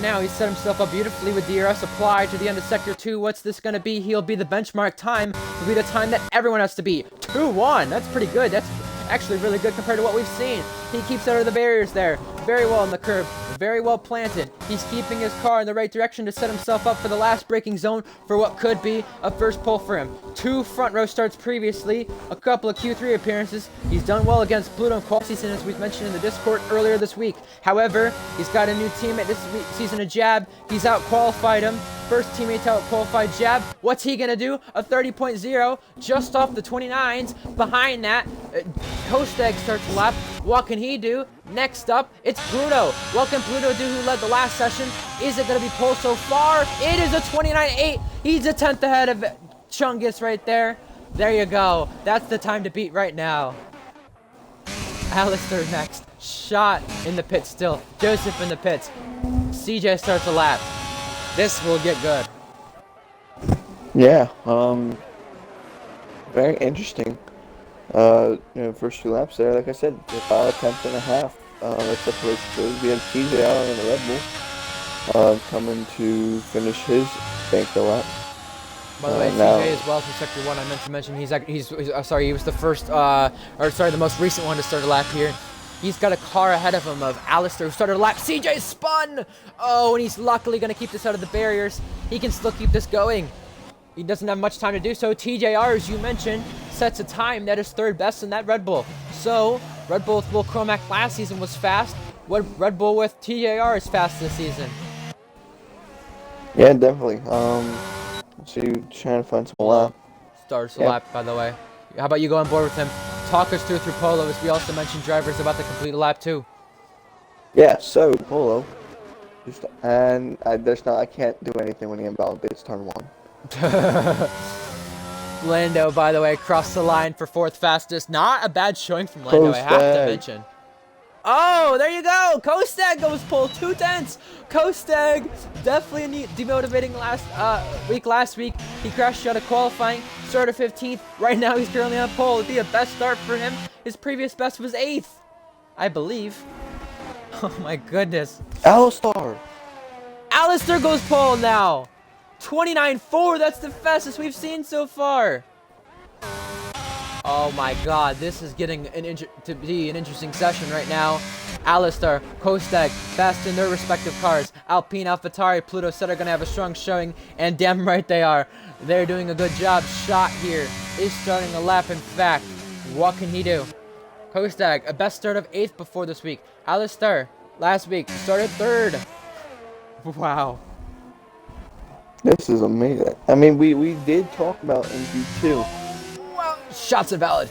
Now he's set himself up beautifully with DRS applied to the end of Sector 2. What's this going to be? He'll be the benchmark time. Will be the time that everyone has to beat. 2-1, that's pretty good. That's actually really good compared to what we've seen. He keeps out of the barriers there. Very well on the curb. very well planted. He's keeping his car in the right direction to set himself up for the last braking zone for what could be a first pole for him. 2 front row starts previously, a couple of Q3 appearances. He's done well against Pluto in qual season, as we've mentioned in the Discord earlier this week. However, he's got a new teammate this season, a Jab. He's out-qualified him. First teammate to out-qualified Jab. What's he gonna do? A 30.0 just off the 29s. Behind that, Kostag starts a lap. What can he do? Next up, it's Pluto. What can Pluto do, who led the last session? Is it gonna be pole so far? It is a 29.8. He's a 10th ahead of Chungus right there. There you go. That's the time to beat right now. Alistair next. Shot in the pits still. Joseph in the pits. CJ starts a lap. This will get good. Yeah, very interesting. First 2 laps there, like I said, about a 10th and a half. That separates those. We have TJ out in the Red Bull, coming to finish his banker lap. By the way, CJ as well for Sector 1. I meant to mention he was the first, the most recent one to start a lap here. He's got a car ahead of him of Alistair, who started a lap. CJ spun! Oh, and he's luckily going to keep this out of the barriers. He can still keep this going. He doesn't have much time to do so. TJR, as you mentioned, sets a time that is 3rd best in that Red Bull. So, Red Bull with Will Cromack last season was fast. What Red Bull with TJR is fast this season. Yeah, definitely. So you're trying to find some lap. Starts a lap, by the way. How about you go on board with him? Talk us through Polo, as we also mentioned drivers about to complete a lap too. Yeah, so Polo, I can't do anything when he invalidates turn 1. Lando, by the way, crossed the line for 4th fastest. Not a bad showing from Lando, I have to mention. Oh, there you go. Kostag goes pole 2 tenths. Kostag definitely demotivating last week. He crashed out of qualifying, started 15th. Right now he's currently on pole. It'd be a best start for him. His previous best was 8th, I believe. Oh my goodness. Alistair goes pole now. 29.4. That's the fastest we've seen so far. Oh my god, this is getting to be an interesting session right now. Alistair, Kostag, fast in their respective cars. Alpine, AlphaTauri, Pluto said are going to have a strong showing, and damn right they are. They're doing a good job. Shot here is starting a lap, in fact. What can he do? Kostag, a best start of 8th before this week. Alistair, last week, started 3rd. Wow. This is amazing. I mean, we did talk about in Q2. Shots invalid.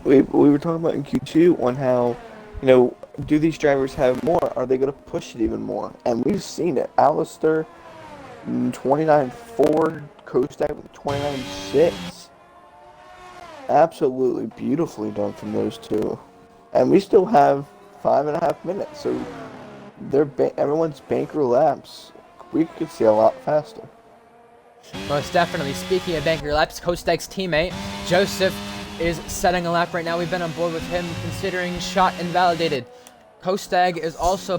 We were talking about in Q2 on how, do these drivers have more? Are they going to push it even more? And we've seen it. Alistair, 29.4. Kostag with 29.6. Absolutely beautifully done from those 2. And we still have 5.5 minutes. So everyone's banker laps. We could see a lot faster. Most definitely. Speaking of banker laps, Kostag's teammate, Joseph, is setting a lap right now. We've been on board with him considering shot invalidated. Kostag is also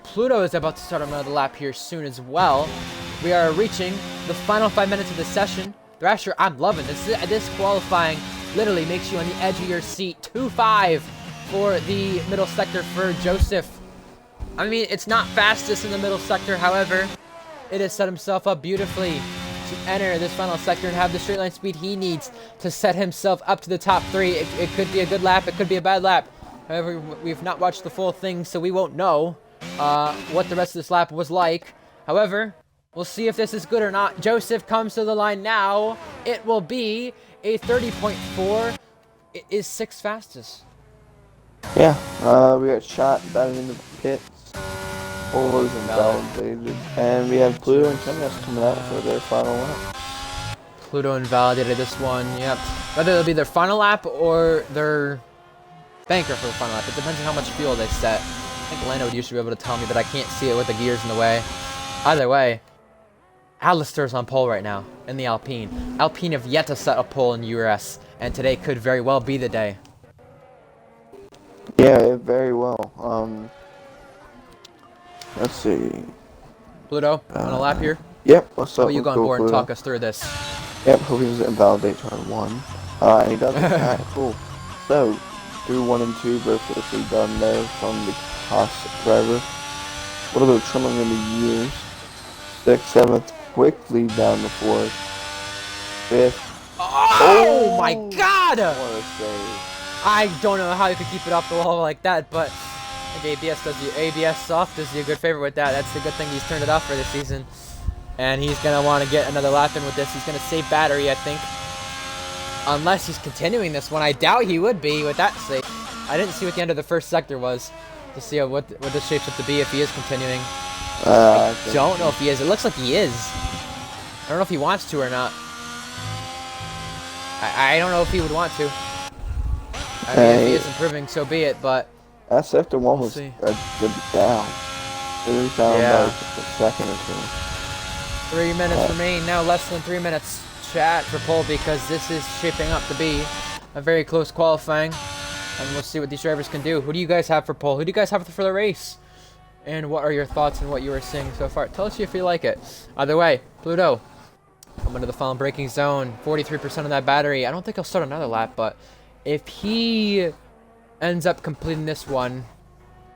Pluto is about to start another lap here soon as well. We are reaching the final 5 minutes of the session. Thrasher, I'm loving this. This qualifying literally makes you on the edge of your seat. 2.5 for the middle sector for Joseph. I mean, it's not fastest in the middle sector, however, it has set himself up beautifully to enter this final sector and have the straight line speed he needs to set himself up to the top 3. It could be a good lap, it could be a bad lap. However, we've not watched the full thing, so we won't know what the rest of this lap was like. However, we'll see if this is good or not. Joseph comes to the line now. It will be a 30.4. It is 6th fastest. Yeah, we got shot down in the pits. Polo's invalidated. And we have Pluto and Chungus coming out for their final lap. Pluto invalidated this one, yep. Whether it'll be their final lap or their banker for the final lap. It depends on how much fuel they set. I think Lando would usually be able to tell me, but I can't see it with the gears in the way. Either way, Alistair's on pole right now in the Alpine. Alpine have yet to set a pole in URS, and today could very well be the day. Yeah, very well. Let's see. Pluto, on a lap here? Yep, what's up? How about you go on board and talk us through this? Yep, hope he doesn't invalidate turn 1. And he doesn't. Alright, cool. So, through 1 and 2, both quickly done there from the Haas driver. A little bit of trimming in the years. 6th, 7th, quickly down to 4th. 5th. Oh my God! What a save. I don't know how you could keep it off the wall like that, but I think ABS Soft does you a good favor with that. That's the good thing he's turned it off for this season. And he's going to want to get another lap in with this. He's going to save battery, I think. Unless he's continuing this one. I doubt he would be with that save. I didn't see what the end of the first sector was to see what this shapes up to be if he is continuing. I don't know if he is. It looks like he is. I don't know if he wants to or not. I don't know if he would want to. I mean, if he is improving, so be it, but... That sector one was a good down. It was down by a second or two. 3 minutes remain now, less than 3 minutes. Chat for pole because this is shaping up to be a very close qualifying. And we'll see what these drivers can do. Who do you guys have for pole? Who do you guys have for the race? And what are your thoughts on what you are seeing so far? Tell us if you like it. Either way, Pluto, I'm into the final braking zone. 43% of that battery. I don't think he'll start another lap, but if he ends up completing this one,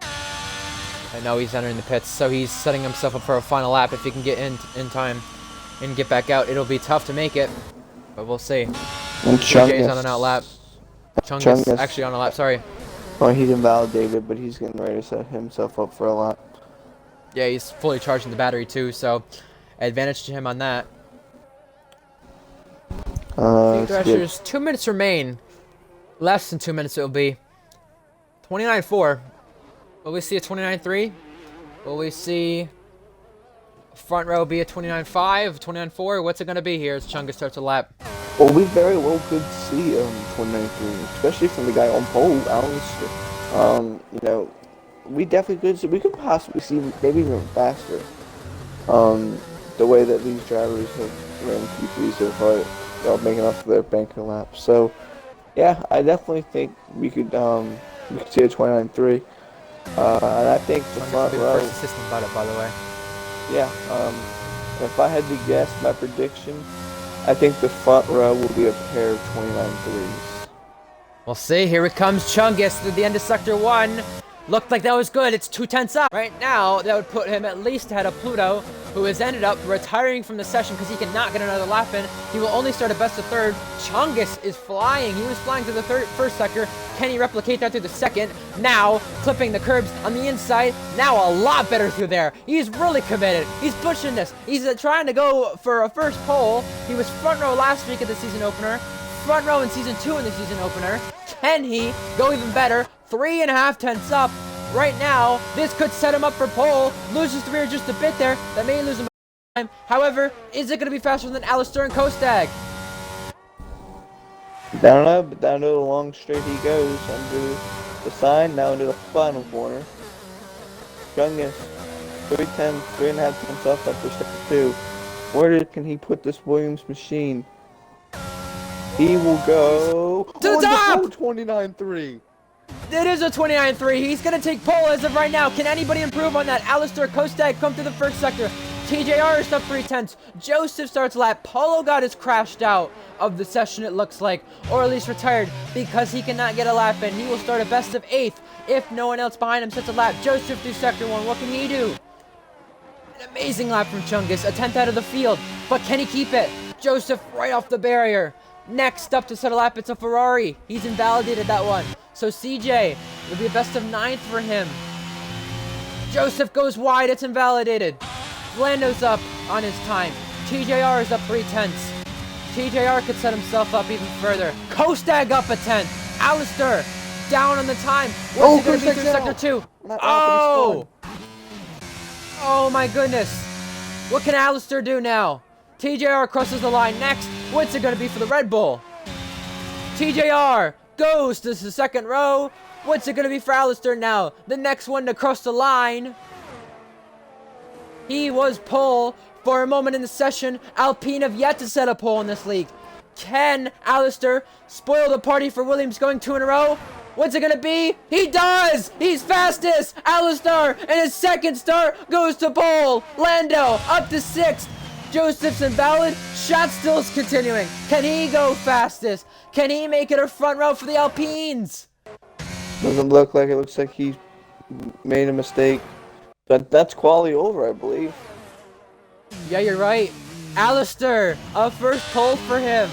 I know he's entering the pits, so he's setting himself up for a final lap. If he can get in time and get back out, it'll be tough to make it, but we'll see. And JJ's on an out lap. Chungus actually on a lap, sorry. Well, he's invalidated, but he's getting ready to set himself up for a lap. Yeah, he's fully charging the battery too, so advantage to him on that. Thrashers, 2 minutes remain. Less than 2 minutes it will be. 29.4. Will we see a 29.3? Will we see front row be a 29.5, 29.4? What's it going to be here as Chungus starts a lap? Well, we very well could see 29.3, especially from the guy on pole, Alistair. You know, we definitely could. So we could possibly see maybe even faster. The way that these drivers have ran Q3 so far, making up for their banker laps. So, yeah, I definitely think we could see a 29.3. And I think the front row. First assistant about it, by the way. Yeah. If I had to guess my prediction, I think the front row will be a pair of 29.3s. We'll see. Here it comes Chungus through the end of Sector 1. Looked like that was good. It's 2/10 up. Right now, that would put him at least ahead of Pluto, who has ended up retiring from the session because he cannot get another lap in. He will only start a best of third. Chungus is flying. He was flying through the first sector. Can he replicate that through the second? Now, clipping the curbs on the inside. Now a lot better through there. He's really committed. He's pushing this. He's trying to go for a first pole. He was front row last week at the season opener. Front row in season 2 in the season opener. Can he go even better? 3.5 tenths up. Right now, this could set him up for pole. Loses the rear just a bit there. That may lose him time. However, is it going to be faster than Alistair and Kostag? I don't know, but down to the long straight he goes. Under the sign, now into the final corner. Chungus, 3.5 tenths up after sector 2. Where can he put this Williams machine? He will go to the top! 29.3. It is a 29.3. He's going to take pole as of right now. Can anybody improve on that? Alistair Kostag come through the first sector. TJR is up 3/10. Joseph starts lap. Polo got his crashed out of the session, it looks like, or at least retired because he cannot get a lap in. He will start a best of 8th if no one else behind him sets a lap. Joseph through sector 1. What can he do? An amazing lap from Chungus. A 10th out of the field. But can he keep it? Joseph right off the barrier. Next up to set a lap, it's a Ferrari. He's invalidated that one. So CJ, it'll be a best of 9th for him. Joseph goes wide, it's invalidated. Lando's up on his time. TJR is up 3/10. TJR could set himself up even further. Kostag up a 10th. Alistair down on the time. What's it going to be through sector 2? Oh! Oh my goodness. What can Alistair do now? TJR crosses the line next. What's it going to be for the Red Bull? TJR goes to the second row. What's it going to be for Alistair now? The next one to cross the line. He was pole for a moment in the session. Alpine have yet to set a pole in this league. Can Alistair spoil the party for Williams going 2 in a row? What's it going to be? He does! He's fastest! Alistair in his second start goes to pole. Lando up to 6th. Joseph's invalid. Shot still is continuing. Can he go fastest? Can he make it a front row for the Alpines? Doesn't look like it. Looks like he made a mistake. That's quality over, I believe. Yeah, you're right. Alistair, a first pole for him.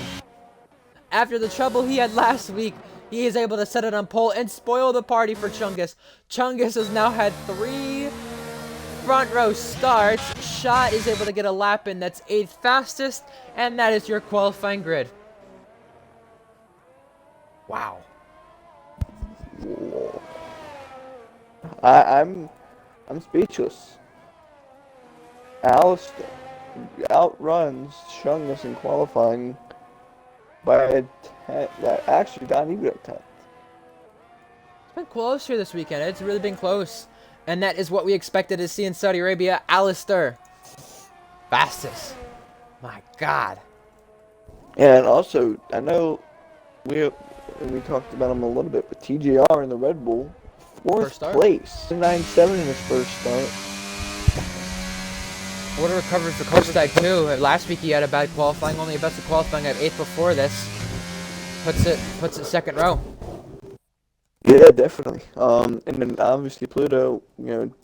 After the trouble he had last week, he is able to set it on pole and spoil the party for Chungus. Chungus has now had 3 front row starts. Shot is able to get a lap in. That's 8th fastest, and that is your qualifying grid. Wow. Whoa. I'm speechless. Alistair outruns Chungus in qualifying by a 10, actually not even a 10th. It's been close here this weekend. It's really been close. And that is what we expected to see in Saudi Arabia. Alistair. Fastest. My God. And also, I know we talked about him a little bit, but TJR in the Red Bull, 4th place, 9.7 in his first start. What a recovery for Kostak too. Last week he had a bad qualifying, only a best of qualifying at 8th before this. Puts it second row. Yeah, definitely. And then obviously Pluto,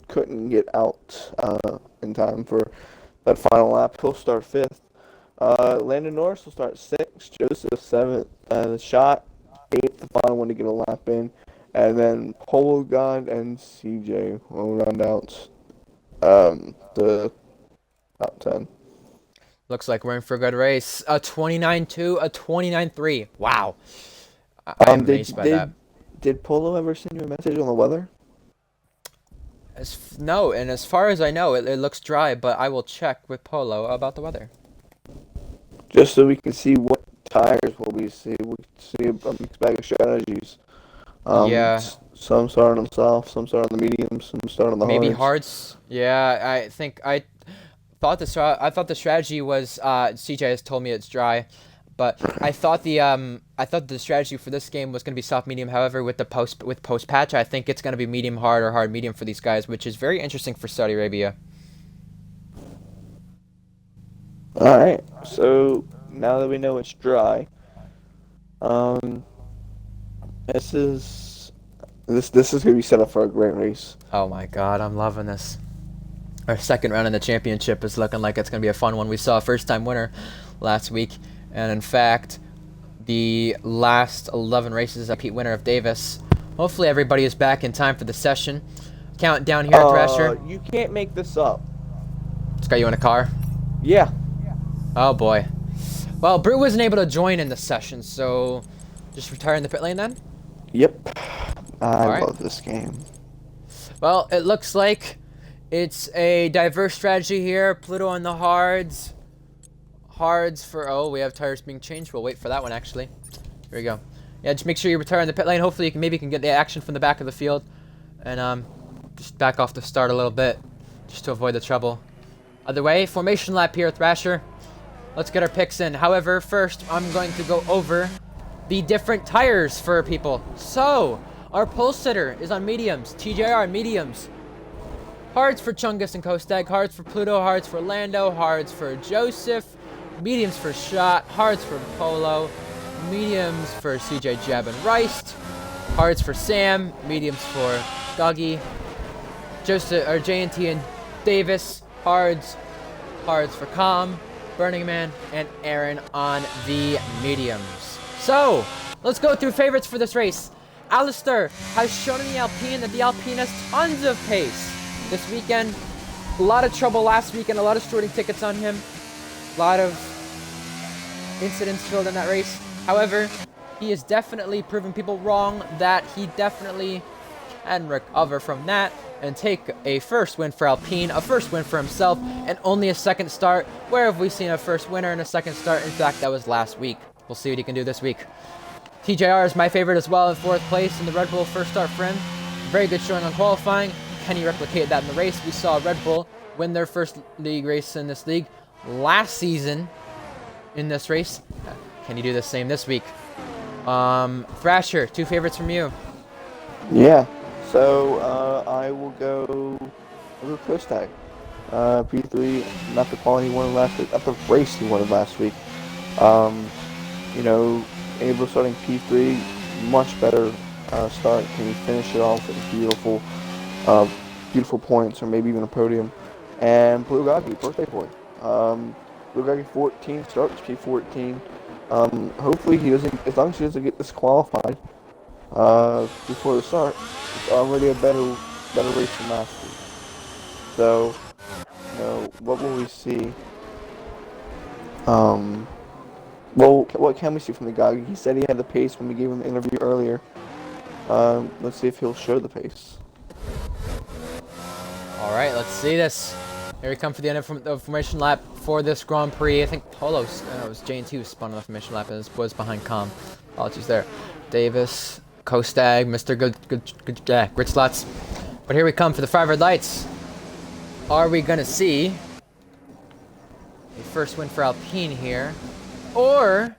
couldn't get out in time for that final lap. He'll start 5th. Landon Norris will start 6th. Joseph 7th. The Shot 8th, the final one to get a lap in. And then Polo God and CJ will round out the top 10. Looks like we're in for a good race. A 29-2, a 29-3. Wow. I'm amazed by that. Did Polo ever send you a message on the weather? No, and as far as I know, it looks dry, but I will check with Polo about the weather. Just so we can see what tires will we see. We see a mixed bag of strategies. Yeah. Some start on the soft, some start on the medium, some start on the hards. Maybe hards. Yeah, I thought the strategy was CJ has told me it's dry, but I thought the strategy for this game was going to be soft medium. However, with post patch, I think it's going to be medium hard or hard medium for these guys, which is very interesting for Saudi Arabia. All right. So now that we know it's dry, this is going to be set up for a great race. Oh my God, I'm loving this. Our second round in the championship is looking like it's going to be a fun one. We saw a first-time winner last week, and in fact, the last 11 races, a repeat winner of Davis. Hopefully everybody is back in time for the session. Countdown here, Thrasher. You can't make this up. It's got you in a car? Yeah. Oh boy. Well, Brew wasn't able to join in the session, so just retire in the pit lane then? Yep. I right. love this game. Well, it looks like it's a diverse strategy here. Pluto on the hards. Hards for... Oh, we have tires being changed. We'll wait for that one, actually. Here we go. Yeah, just make sure you retire in the pit lane. Hopefully, you can get the action from the back of the field. And just back off the start a little bit, just to avoid the trouble. Other way, formation lap here, Thrasher. Let's get our picks in. However, first, I'm going to go over the different tires for people. So, our pole sitter is on mediums. TJR on mediums. Hards for Chungus and Kostak. Hards for Pluto. Hards for Lando. Hards for Joseph. Mediums for Shot. Hards for Polo. Mediums for CJ, Jab, and Rice. Hards for Sam. Mediums for Guggy. Joseph, or JNT and Davis. Hards for Com, Burning Man, and Aaron on the mediums. So, let's go through favorites for this race. Alistair has shown in the Alpine that the Alpine has tons of pace this weekend. A lot of trouble last weekend, a lot of shorting tickets on him. A lot of incidents filled in that race. However, he has definitely proven people wrong that he definitely can recover from that and take a first win for Alpine, a first win for himself, and only a second start. Where have we seen a first winner and a second start? In fact, that was last week. We'll see what he can do this week. TJR is my favorite as well in 4th place in the Red Bull first start for him. Very good showing on qualifying. Can he replicate that in the race? We saw Red Bull win their first league race in this league last season in this race. Can he do the same this week? Thrasher, 2 favorites from you. Yeah. So, I will go with Kostak. P3, not the quality he won last week, not the race he won last week. Able starting P3, much better start. Can he finish it off? It's beautiful. beautiful points or maybe even a podium. And Blue Gagi, birthday boy. Blue Gagi 14, starts P14. Hopefully he doesn't, as long as he doesn't get disqualified before the start, it's already a better race than last week. So, what will we see? Well, what can we see from the Gagi? He said he had the pace when we gave him the interview earlier. Let's see if he'll show the pace. All right, let's see this. Here we come for the end of the formation lap for this Grand Prix. I think Polo, it was J&T who spun on the formation lap, and this was behind Com. Apologies there. Davis, Kostag, Mr. Good Grit Slots. But here we come for the 5 red lights. Are we gonna see a first win for Alpine here? Or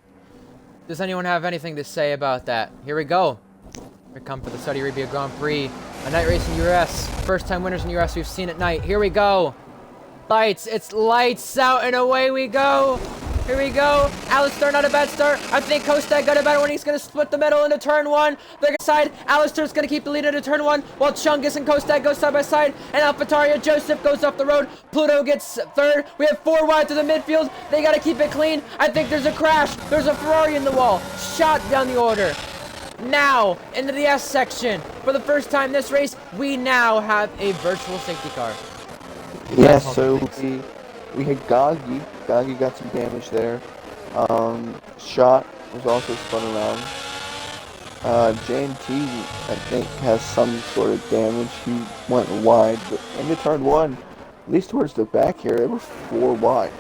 does anyone have anything to say about that? Here we go. Here we come for the Saudi Arabia Grand Prix. A night race in URS. First time winners in URS we've seen at night. Here we go. Lights. It's lights out and away we go. Here we go. Alistair, not a bad start. I think Kostag got a better one. He's going to split the middle into turn 1. They're going to side. Alistair's going to keep the lead into turn 1 while Chungus and Kostag go side by side. And AlphaTauri Joseph goes off the road. Pluto gets third. We have 4 wide to the midfield. They got to keep it clean. I think there's a crash. There's a Ferrari in the wall. Shot down the order. Now, into the S section. For the first time this race, we now have a virtual safety car. Yeah, so we had Gagi. Gagi got some damage there. Shot was also spun around. J&T, I think, has some sort of damage. He went wide, but into turn 1, at least towards the back here, they were 4 wide.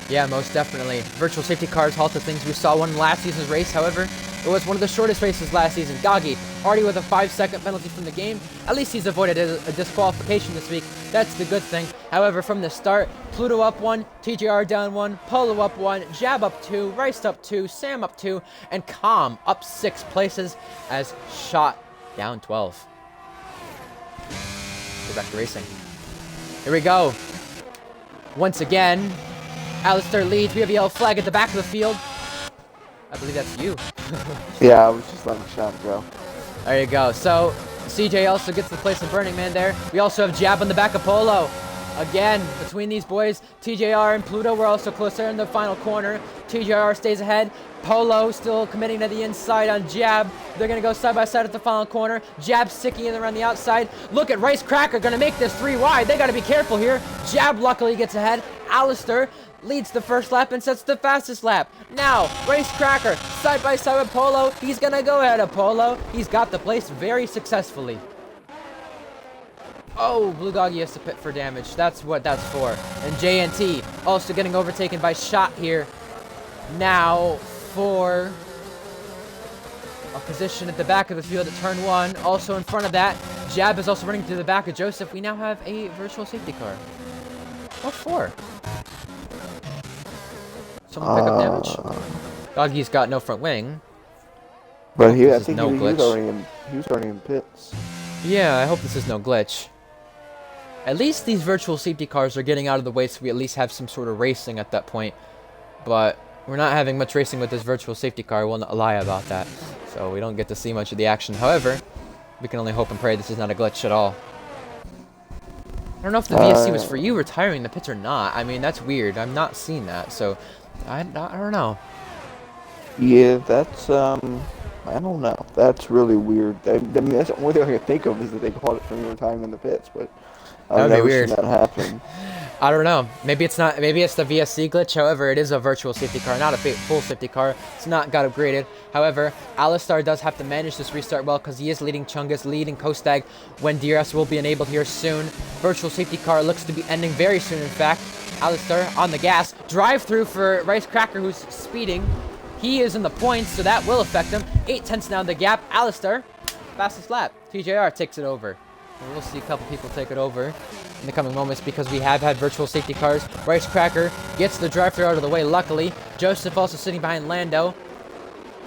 Yeah, most definitely. Virtual safety cars halted things. We saw one last season's race, however. It was one of the shortest races last season. Gagi, already with a 5-second penalty from the game. At least he's avoided a disqualification this week. That's the good thing. However, from the start, Pluto up 1, TJR down 1, Polo up 1, Jab up 2, Rice up 2, Sam up 2, and Com up 6 places as Shot down 12. Go back to racing. Here we go. Once again, Alistair leads. We have a yellow flag at the back of the field. I believe that's you. Yeah, I was just letting Shot go. There you go. So, CJ also gets the place of Burning Man there. We also have Jab on the back of Polo. Again, between these boys, TJR and Pluto were also closer in the final corner. TJR stays ahead. Polo still committing to the inside on Jab. They're going to go side by side at the final corner. Jab sticking in around the outside. Look at Rice Cracker going to make this 3 wide. They got to be careful here. Jab luckily gets ahead. Alistair leads the first lap and sets the fastest lap. Now, Rice Cracker side by side with Polo. He's going to go ahead of Polo. He's got the place very successfully. Oh, Blue Gagi has to pit for damage. That's what that's for. And JNT also getting overtaken by Shot here. Now for a position at the back of the field at turn 1. Also in front of that, Jab is also running to the back of Joseph. We now have a virtual safety car. What for? Someone pick up damage? Gagi's got no front wing. But I think no he was already in pits. Yeah, I hope this is no glitch. At least these virtual safety cars are getting out of the way, so we at least have some sort of racing at that point. But we're not having much racing with this virtual safety car. I will not lie about that. So we don't get to see much of the action. However, we can only hope and pray this is not a glitch at all. I don't know if the VSC was for you retiring the pits or not. I mean, that's weird. I'm not seeing that, so I don't know. Yeah, that's, I don't know. That's really weird. I mean, that's the only thing I can think of is that they called it for me retiring in the pits, but I've never seen that happen. I don't know. Maybe it's not. Maybe it's the VSC glitch. However, it is a virtual safety car, not a full safety car. It's not got upgraded. However, Alistar does have to manage this restart well because he is leading Chungus, leading Kostag when DRS will be enabled here soon. Virtual safety car looks to be ending very soon, in fact. Alistar on the gas. Drive through for Rice Cracker, who's speeding. He is in the points, so that will affect him. 8/10 now in the gap. Alistar, fastest lap. TJR takes it over. And we'll see a couple people take it over in the coming moments because we have had virtual safety cars. Rice Cracker gets the drive-thru out of the way, luckily. Joseph also sitting behind Lando.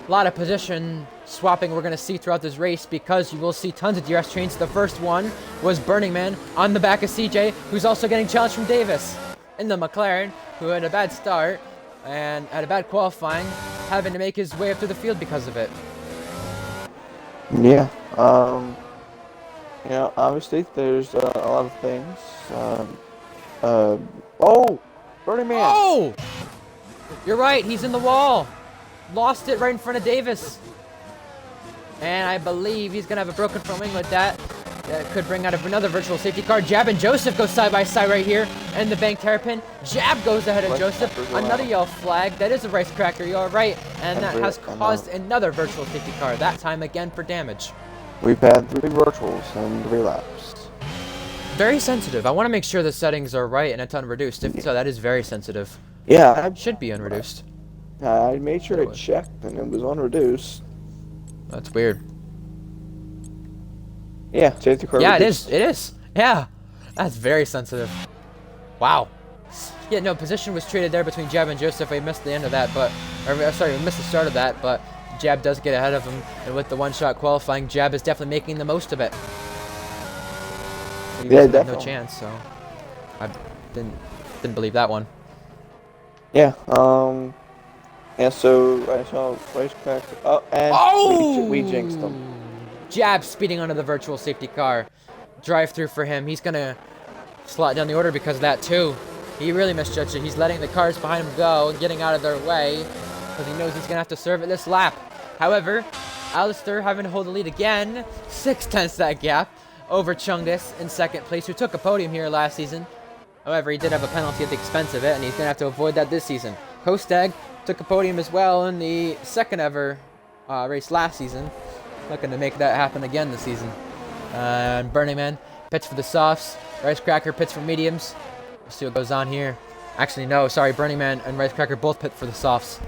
A lot of position swapping we're going to see throughout this race because you will see tons of DRS trains. The first one was Burning Man on the back of CJ, who's also getting challenged from Davis. In the McLaren, who had a bad start and had a bad qualifying, having to make his way up through the field because of it. Yeah, You know, obviously there's a lot of things. Uh, oh, Burning Man. Oh! You're right, he's in the wall. Lost it right in front of Davis. And I believe he's going to have a broken front wing with that. That could bring out another virtual safety car. Jab and Joseph go side by side right here. And the bank terrapin. Jab goes ahead of Joseph. Another yellow flag. That is a race cracker. You're right. And that has caused another virtual safety car. That time again for damage. We've had 3 virtuals and 3 laps. Very sensitive. I want to make sure the settings are right and it's unreduced. If so, that is very sensitive. Yeah, Should be unreduced. I made sure I checked and it was unreduced. That's weird. Yeah, safety car. Yeah, reduced. it is. Yeah, that's very sensitive. Wow. Yeah, no, position was traded there between Jab and Joseph. We missed the end of that, but... sorry, we missed the start of that, but Jab does get ahead of him. And with the one-shot qualifying, Jab is definitely making the most of it. He Yeah, had no definitely. chance, so... I didn't believe that one. Yeah, yeah, so I saw race crack. Oh, and we jinxed them. Jab speeding onto the virtual safety car. Drive through for him. He's gonna slot down the order because of that too. He really misjudged it. He's letting the cars behind him go and getting out of their way because he knows he's gonna have to serve it this lap. However, Alistair having to hold the lead again. 6/10 that gap over Chungus in second place, who took a podium here last season. However, he did have a penalty at the expense of it, and he's gonna have to avoid that this season. Kostag took a podium as well in the second ever race last season. Looking to make that happen again this season. And Burning Man pits for the softs. Rice Cracker pits for mediums. We'll see what goes on here. Actually, no, sorry. Burning Man and Rice Cracker both pit for the softs.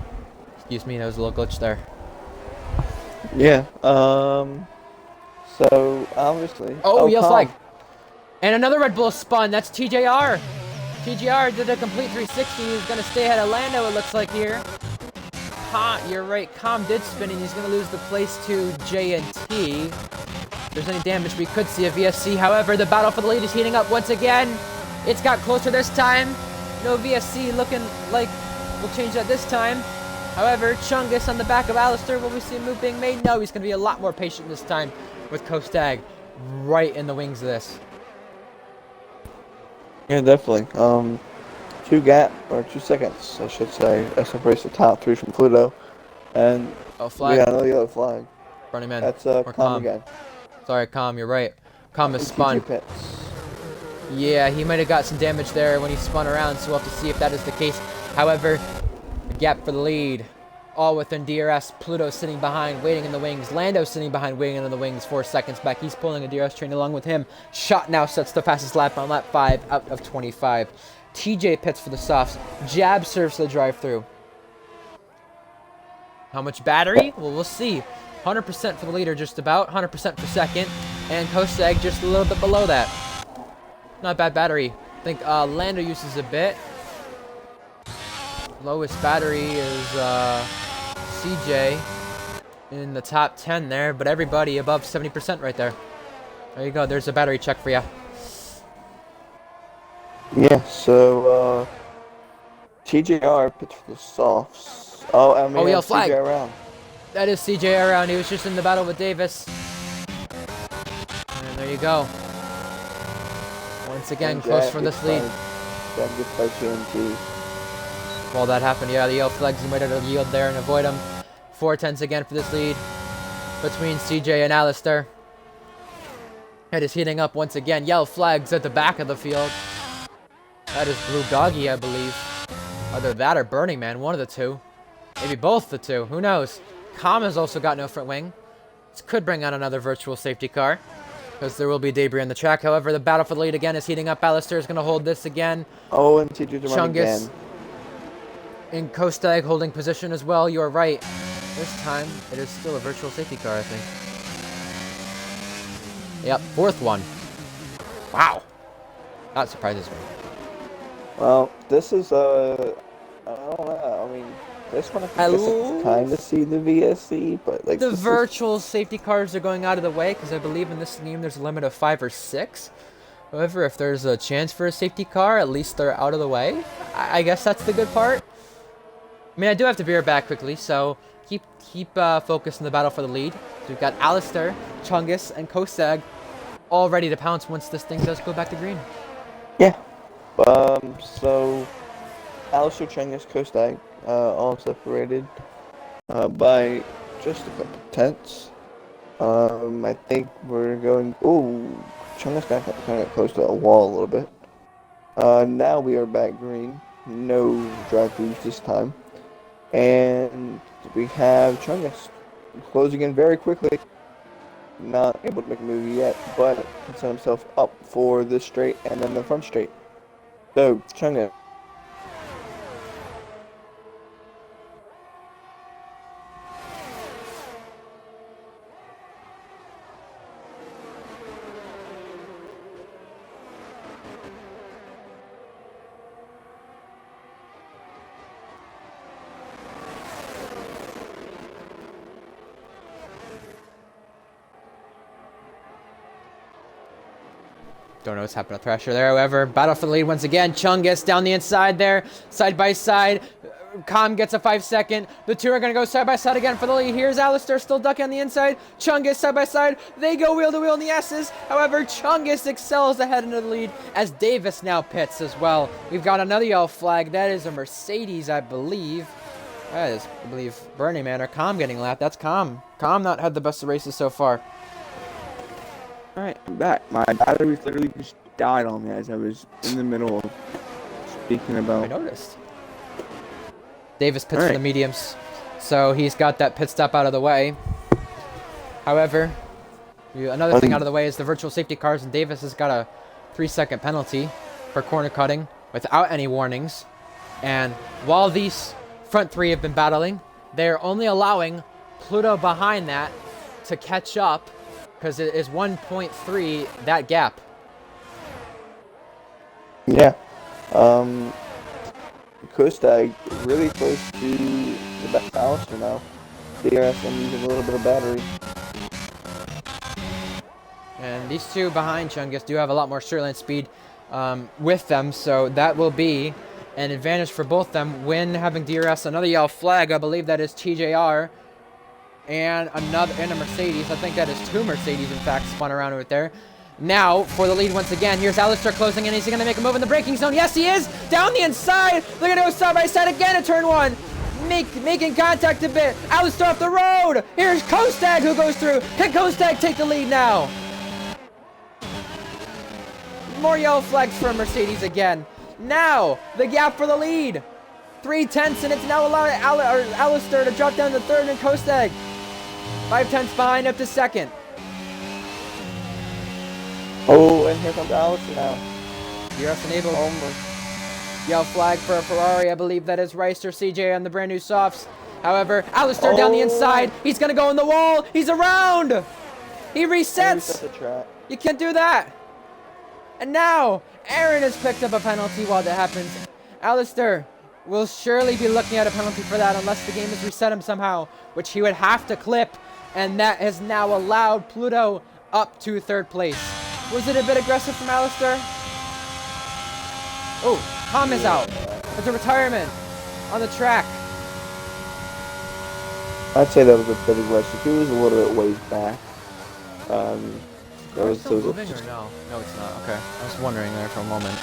Excuse me, that was a little glitch there. Yeah, so obviously. Oh, yellow flag. And another Red Bull spun. That's TJR. TJR did a complete 360. He's going to stay ahead of Lando, it looks like here. You're right, Com did spin, and he's going to lose the place to J&T. If there's any damage, we could see a VSC. However, the battle for the lead is heating up once again. It's got closer this time. No VSC looking like we'll change that this time. However, Chungus on the back of Alistair, will we see a move being made? No, he's going to be a lot more patient this time with Kostag right in the wings of this. Yeah, definitely. 2 seconds, I should say. Separates the top 3 from Pluto. And Oh, flag. we got another yellow flag. Burning Man. That's Or Com again. Sorry, Com, you're right. Com is And spun. TJ pits. Yeah, he might have got some damage there when he spun around, so we'll have to see if that is the case. However, the gap for the lead, all within DRS. Pluto sitting behind, waiting in the wings. Lando sitting behind, waiting in the wings, 4 seconds back. He's pulling a DRS train along with him. Shot now sets the fastest lap on lap 5 out of 25. TJ pits for the softs. Jab serves the drive-through. How much battery? Well, we'll see. 100% for the leader, just about. 100% for second. And Kostag just a little bit below that. Not bad battery. I think Lando uses a bit. Lowest battery is CJ in the top 10 there, but everybody above 70% right there. There you go. There's a battery check for you. Yeah, so TJR pits for the softs. Oh, I mean, yellow flag. TJ around. That is CJ around. He was just in the battle with Davis. And there you go. Once again, close for this lead. That gets by TNT. While that happened, yeah, the yellow flags, he might have to yield there and avoid him. 4/10 again for this lead between CJ and Alistair. It is heating up once again. Yellow flags at the back of the field. That is Blue Doggy, I believe. Either that or Burning Man, one of the two. Maybe both the two, who knows. Com has also got no front wing. This could bring out another virtual safety car, because there will be debris on the track. However, the battle for the lead again is heating up. Alistair is going to hold this again. Oh, and TJ's running Chungus again. in Kostag holding position as well. You are right. This time, it is still a virtual safety car, I think. Yep, 4th one. Wow. That surprises me. Well, this is I don't know. I mean, this one I can kind of see the VSC, but like The this is- virtual safety cars are going out of the way, because I believe in this game there's a limit of 5 or 6. However, if there's a chance for a safety car, at least they're out of the way. I guess that's the good part. I mean, I do have to veer back quickly, so keep focused on the battle for the lead. We've got Alistair, Chungus, and Kostag all ready to pounce once this thing does go back to green. Yeah. So Alistair, Chungus, Kostag, all separated by just a couple tenths. I think we're going. Ooh, Chungus got kind of close to a wall a little bit. Now we are back green. No drive-throughs this time, and we have Chungus closing in very quickly. Not able to make a move yet, but can set himself up for this straight and then the front straight. So, Chungus. Don't know what's happened to Thrasher there. However, battle for the lead once again. Chungus down the inside there, side by side. Com gets a 5-second. The two are going to go side by side again for the lead. Here's Alistair still ducking on the inside. Chungus side by side. They go wheel to wheel in the S's. However, Chungus excels ahead into the lead as Davis now pits as well. We've got another yellow flag. That is a Mercedes, I believe. That is, I believe, Burning Man or Com getting lapped. That's Com. Com not had the best of races so far. Alright, I'm back. My battery literally just died on me as I was in the middle of speaking I about. noticed. Davis pits for the mediums, so he's got that pit stop out of the way. However, another thing out of the way is the virtual safety cars, and Davis has got a 3-second penalty for corner cutting without any warnings. And while these front three have been battling, they're only allowing Pluto behind that to catch up, because it is 1.3 that gap. Yeah. Kostag really close to the best Alistair now. DRS and using a little bit of battery. And these two behind Chungus do have a lot more straight line speed with them, so that will be an advantage for both them when having DRS. Another yellow flag, I believe that is TJR. And a Mercedes. I think that is two Mercedes, in fact, spun around right there. Now, for the lead once again, here's Alistair closing in. Is he going to make a move in the braking zone? Yes, he is! Down the inside! They're going to go side by side again at turn one. Making contact a bit. Alistair off the road! Here's Kostag who goes through. Can Kostag take the lead now? More yellow flags for Mercedes again. Now, the gap for the lead. 3/10, and it's now allowed Alistair to drop down to third and Kostag 5/10 behind up to second. Oh, and here comes Alistair now. DRS enabled. Yellow flag for a Ferrari. I believe that is Rice or CJ on the brand new softs. However, Alistair down the inside. He's going to go in the wall. He's around. He resets. The track. You can't do that. And now, Aaron has picked up a penalty while that happens. Alistair will surely be looking at a penalty for that unless the game has reset him somehow, which he would have to clip, and that has now allowed Pluto up to third place. Was it a bit aggressive from Alistair? Oh, Tom is out. It's a retirement on the track. I'd say that was a bit aggressive. He was a little bit ways back. Is it still moving or no? No, it's not. Okay, I was wondering there for a moment.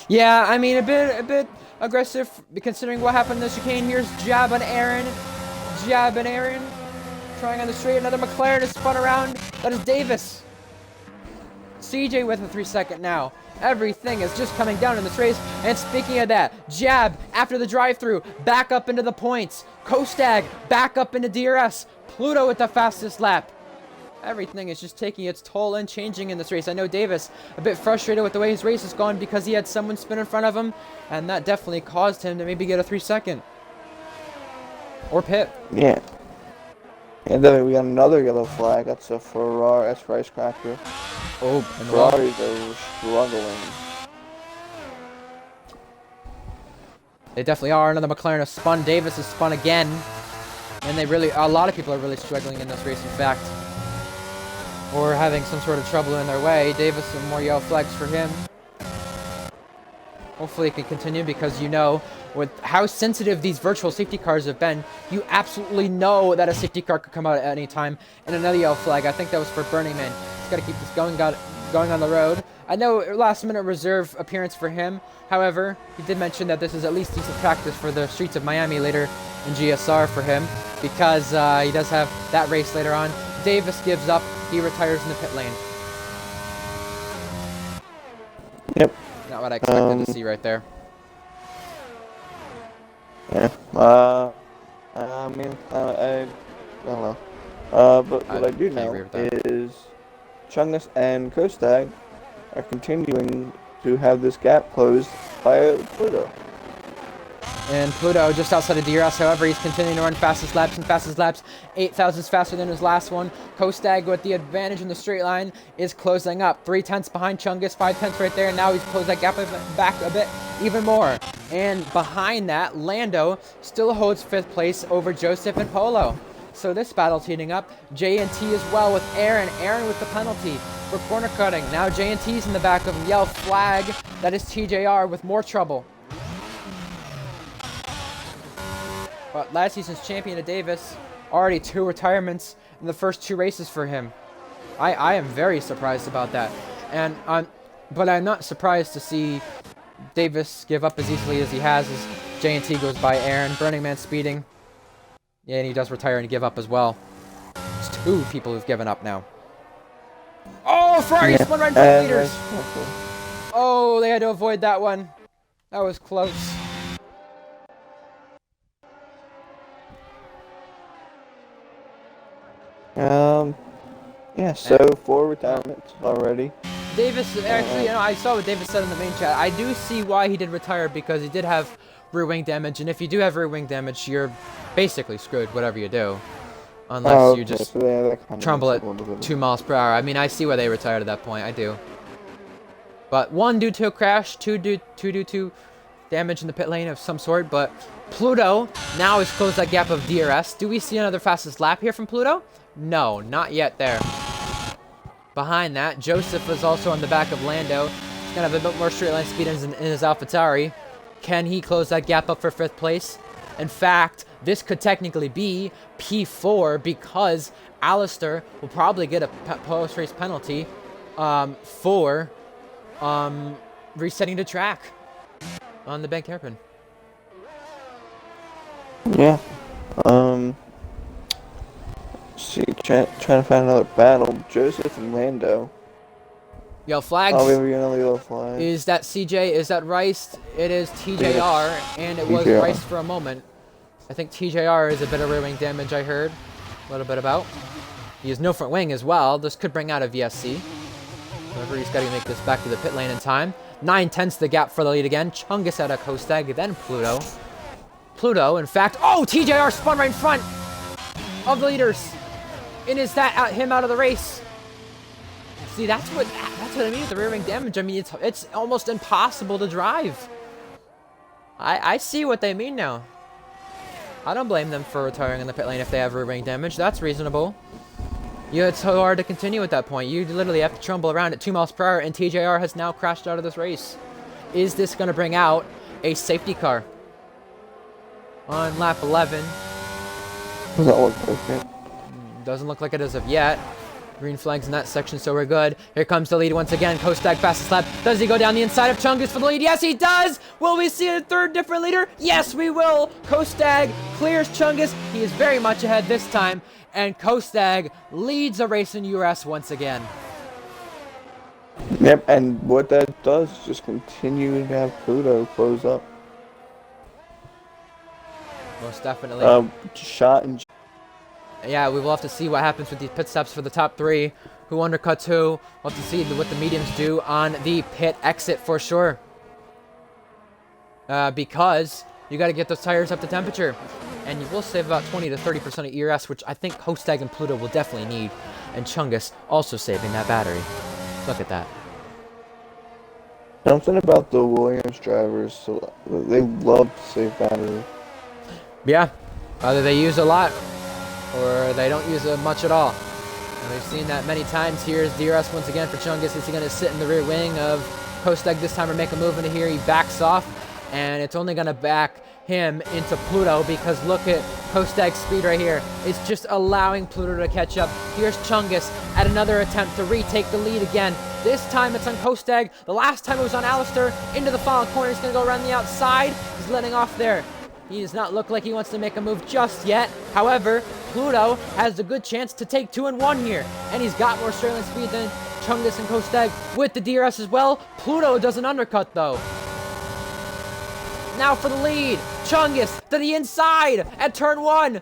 Yeah, I mean, a bit aggressive considering what happened in the chicane. Here's Jab and Aaron. Trying on the straight. Another McLaren is spun around. That is Davis. CJ with a 3-second now. Everything is just coming down in this race. And speaking of that, Jab after the drive-through, back up into the points. Kostag back up into DRS. Pluto with the fastest lap. Everything is just taking its toll and changing in this race. I know Davis a bit frustrated with the way his race has gone because he had someone spin in front of him, and that definitely caused him to maybe get a 3-second. Or pit. Yeah. And then we got another yellow flag. That's a Ferrari. That's Rice Cracker. Oh, Ferraris are struggling. They definitely are. Another McLaren has spun. Davis has spun again. And a lot of people are really struggling in this race, in fact. Or having some sort of trouble in their way. Davis, some more yellow flags for him. Hopefully it can continue because with how sensitive these virtual safety cars have been, you absolutely know that a safety car could come out at any time. And another yellow flag. I think that was for Burning Man. He's got to keep this going on the road. I know last minute reserve appearance for him. However, he did mention that this is at least decent practice for the streets of Miami later in GSR for him because he does have that race later on. Davis gives up. He retires in the pit lane. Yep. Not what I expected to see right there. Yeah. I mean, I don't know. But what I do know is Chungus and Kostag are continuing to have this gap closed by Pluto. And Pluto just outside of DRS, however, he's continuing to run fastest laps and fastest laps. 8 thousandths faster than his last one. Kostag with the advantage in the straight line is closing up. 3 tenths behind Chungus, 5 tenths right there. And now he's closed that gap back a bit, even more. And behind that, Lando still holds 5th place over Joseph and Polo. So this battle's heating up. J&T as well with Aaron. Aaron with the penalty for corner cutting. Now J&T's in the back of him. Yell flag. That is TJR with more trouble. But last season's champion of Davis, already 2 retirements in the first 2 races for him. I am very surprised about that. But I'm not surprised to see Davis give up as easily as he has as J&T goes by Aaron. Burning Man speeding. Yeah, and he does retire and give up as well. It's 2 people who've given up now. Oh, Ferrari spun right in front of leaders. Oh, they had to avoid that one. That was close. Yeah, so 4 retirements already. Davis, actually, I saw what Davis said in the main chat. I do see why he did retire because he did have rear wing damage, and if you do have rear wing damage, you're basically screwed whatever you do. Unless you just trumble at 2 miles per hour. I mean, I see why they retired at that point, I do. But 1 due to a crash, 2 due to damage in the pit lane of some sort, but Pluto now has closed that gap of DRS. Do we see another fastest lap here from Pluto? No, not yet there. Behind that, Joseph is also on the back of Lando. He's going to have a bit more straight line speed in his AlphaTauri. Can he close that gap up for 5th place? In fact, this could technically be P4 because Alistair will probably get a post-race penalty for resetting the track on the banked hairpin. Yeah. See, trying to find another battle. Joseph and Lando. Yellow flags. Oh, we have another yellow flag. Is that CJ? Is that Rice? It is TJR, and it was Rice for a moment. I think TJR is a bit of rear wing damage, I heard a little bit about. He has no front wing as well. This could bring out a VSC. However, he's got to make this back to the pit lane in time. 9 tenths the gap for the lead again. Chungus out of Kostag, then Pluto. Pluto, in fact, oh, TJR spun right in front of the leaders. And is that him out of the race? See, that's what I mean with the rear wing damage. I mean, it's almost impossible to drive. I see what they mean now. I don't blame them for retiring in the pit lane if they have rear wing damage. That's reasonable. Yeah, it's so hard to continue at that point. You literally have to trumble around at 2 miles per hour, and TJR has now crashed out of this race. Is this going to bring out a safety car? On lap 11. Does that look like it? Doesn't look like it as of yet. Green flags in that section, so we're good. Here comes the lead once again. Kostag fastest lap. Does he go down the inside of Chungus for the lead? Yes, he does! Will we see a 3rd different leader? Yes, we will! Kostag clears Chungus. He is very much ahead this time. And Kostag leads the race in URS once again. Yep, and what that does is just continue to have Pluto close up. Most definitely. Shot and... Yeah, we will have to see what happens with these pit stops for the top 3. Who undercuts who. We'll have to see what the mediums do on the pit exit for sure. Because you got to get those tires up to temperature. And you will save about 20 to 30% of ERS, which I think Kostag and Pluto will definitely need. And Chungus also saving that battery. Look at that. Something about the Williams drivers, so they love to save battery. Yeah, either they use a lot or they don't use it much at all. And we've seen that many times. Here's DRS once again for Chungus. Is he going to sit in the rear wing of Kostag this time will make a move into here. He backs off, and it's only going to back him into Pluto because look at Kostag's speed right here. It's just allowing Pluto to catch up. Here's Chungus at another attempt to retake the lead again. This time it's on Kostag. The last time it was on Alistair. Into the final corner. He's going to go around the outside. He's letting off there. He does not look like he wants to make a move just yet. However, Pluto has a good chance to take 2 and 1 here. And he's got more Sterling speed than Chungus and Kostag with the DRS as well. Pluto does an undercut though. Now for the lead. Chungus to the inside at turn 1.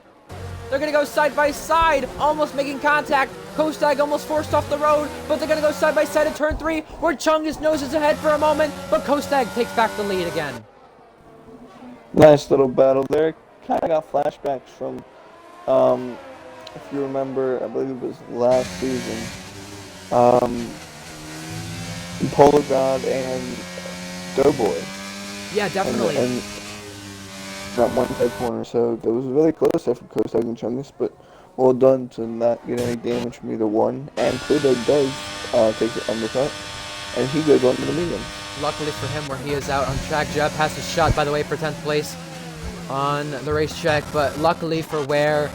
They're going to go side by side, almost making contact. Kostag almost forced off the road, but they're going to go side by side at turn 3, where Chungus noses ahead for a moment, but Kostag takes back the lead again. Nice little battle there. Kind of got flashbacks from, if you remember, I believe it was last season. Polo God and Doughboy. Yeah, definitely. And that one tight corner, so that was really close there from Kostag and Chungus, but well done to not get any damage from either one. And Pluto does take the undercut, and he goes on to the medium. Luckily for him, where he is out on track, Jeb has his shot, by the way, for 10th place on the racetrack, but luckily for where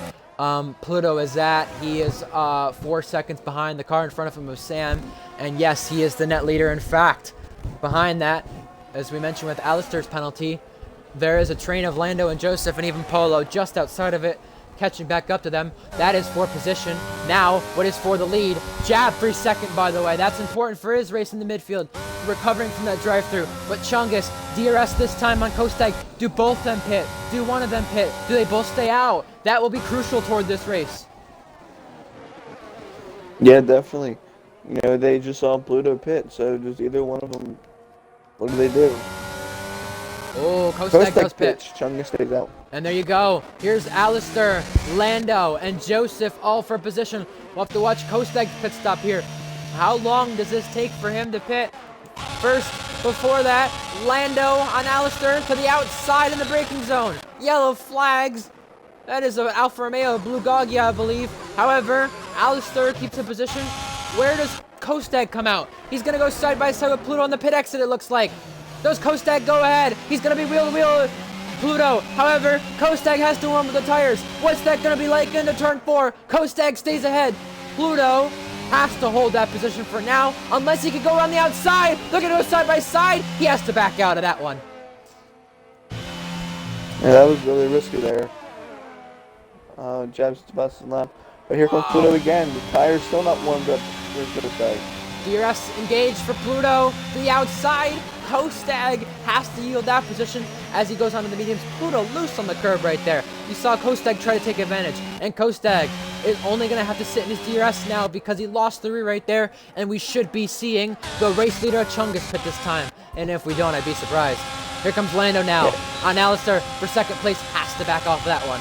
Pluto is at, he is 4 seconds behind. The car in front of him is Sam, and yes, he is the net leader. In fact, behind that, as we mentioned with Alistair's penalty, there is a train of Lando and Joseph and even Polo just outside of it, catching back up to them. That is for position. Now, what is for the lead? Jab 3 second, by the way. That's important for his race in the midfield, recovering from that drive-through. But Chungus, DRS this time on Kostag. Do both them pit? Do one of them pit? Do they both stay out? That will be crucial toward this race. Yeah, definitely. You know, they just saw Pluto pit, so just either one of them, what do they do? Oh, Kostag does pit. Chungus stays out. And there you go. Here's Alistair, Lando, and Joseph all for position. We'll have to watch Kostag's pit stop here. How long does this take for him to pit? First, before that, Lando on Alistair to the outside in the braking zone. Yellow flags. That is an Alfa Romeo Blue Goggia, I believe. However, Alistair keeps in position. Where does Kostag come out? He's going to go side by side with Pluto on the pit exit, it looks like. Does Kostag go ahead? He's going to be wheel to wheel with Pluto. However, Kostag has to warm up the tires. What's that going to be like into turn 4? Kostag stays ahead. Pluto has to hold that position for now, unless he could go around the outside. They're going to go side by side. He has to back out of that one. Yeah, that was really risky there. Jabs to bust and lap. But here comes Pluto again. The tire's still not warmed up. Where's Kostag? DRS engaged for Pluto to the outside. Kostag has to yield that position as he goes onto the mediums. Pluto loose on the curb right there. You saw Kostag try to take advantage, and Kostag is only going to have to sit in his DRS now because he lost 3 right there, and we should be seeing the race leader at Chungus pit this time. And if we don't, I'd be surprised. Here comes Lando now on Alistair for 2nd place. Has to back off that one.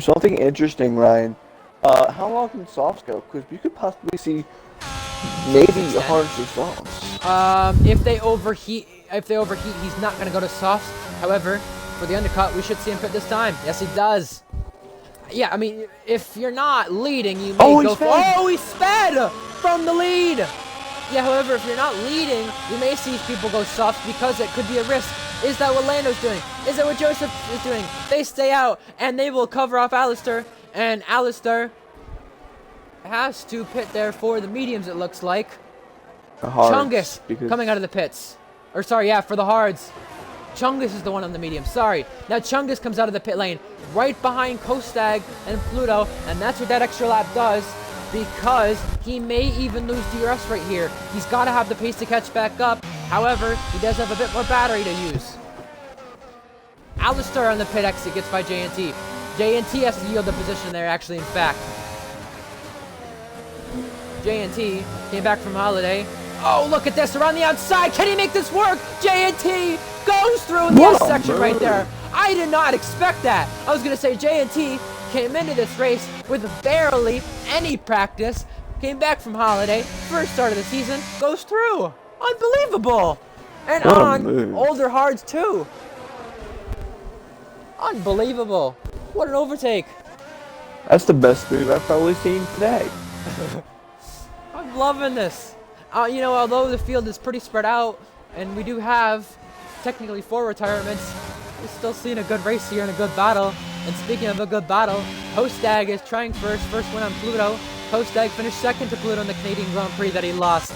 Something interesting, Ryan. How long can softs go? Because we could possibly see maybe a harsher softs. If they overheat, he's not going to go to softs. However, for the undercut, we should see him pit this time. Yes, he does. Yeah, I mean, if you're not leading, you may go for... Oh, he sped from the lead! Yeah, however, if you're not leading, you may see people go softs because it could be a risk. Is that what Lando's doing? Is that what Joseph is doing? They stay out, and they will cover off Alistair. And Alistair has to pit there for the mediums, it looks like. Chungus coming out of the pits. Or sorry, yeah, for the hards. Chungus is the one on the medium. Sorry. Now Chungus comes out of the pit lane right behind Kostag and Pluto, and that's what that extra lap does because he may even lose DRS right here. He's got to have the pace to catch back up. However, he does have a bit more battery to use. Alistair on the pit exit gets by JNT. JNT has to yield the position there, actually, in fact. JNT came back from holiday. Oh, look at this, around the outside. Can he make this work? JNT goes through in the S section right there. I did not expect that. I was going to say JNT came into this race with barely any practice. Came back from holiday, first start of the season, goes through. Unbelievable. And on older hards too. Unbelievable. What an overtake. That's the best move I've probably seen today. I'm loving this. Although the field is pretty spread out, and we do have technically 4 retirements, we're still seeing a good race here and a good battle. And speaking of a good battle, Hostag is trying first win on Pluto. Hostag finished second to Pluto in the Canadian Grand Prix that he lost.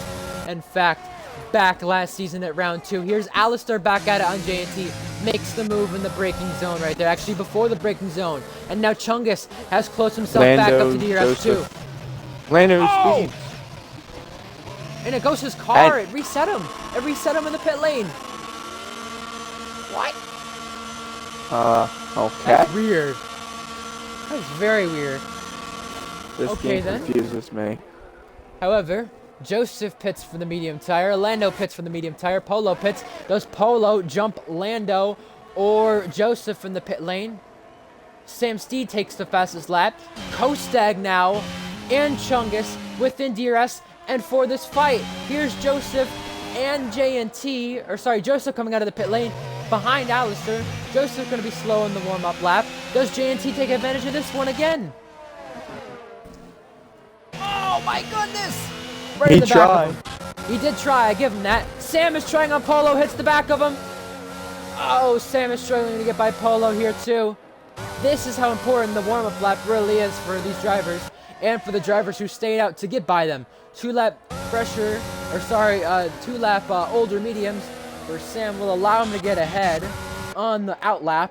In fact, back last season at round 2. Here's Alistair back at it on J&T. Makes the move in the braking zone right there. Actually, before the braking zone. And now Chungus has closed himself back up to DRS 2. Lando speeds. And it goes his car. It reset him. It reset him in the pit lane. What? Okay. That's weird. That's very weird. This game confuses me. However, Joseph pits for the medium tire. Lando pits for the medium tire. Polo pits. Does Polo jump Lando or Joseph in the pit lane? Sam Steed takes the fastest lap. Kostag now and Chungus within DRS. And for this fight, here's Joseph and J&T. Joseph coming out of the pit lane behind Alistair. Joseph's going to be slow in the warm-up lap. Does J&T take advantage of this one again? Oh my goodness! Right in the back of him. He did try, I give him that. Sam is trying on Polo, hits the back of him. Oh, Sam is struggling to get by Polo here too. This is how important the warm-up lap really is for these drivers and for the drivers who stayed out to get by them. 2-lap older mediums where Sam will allow him to get ahead on the outlap.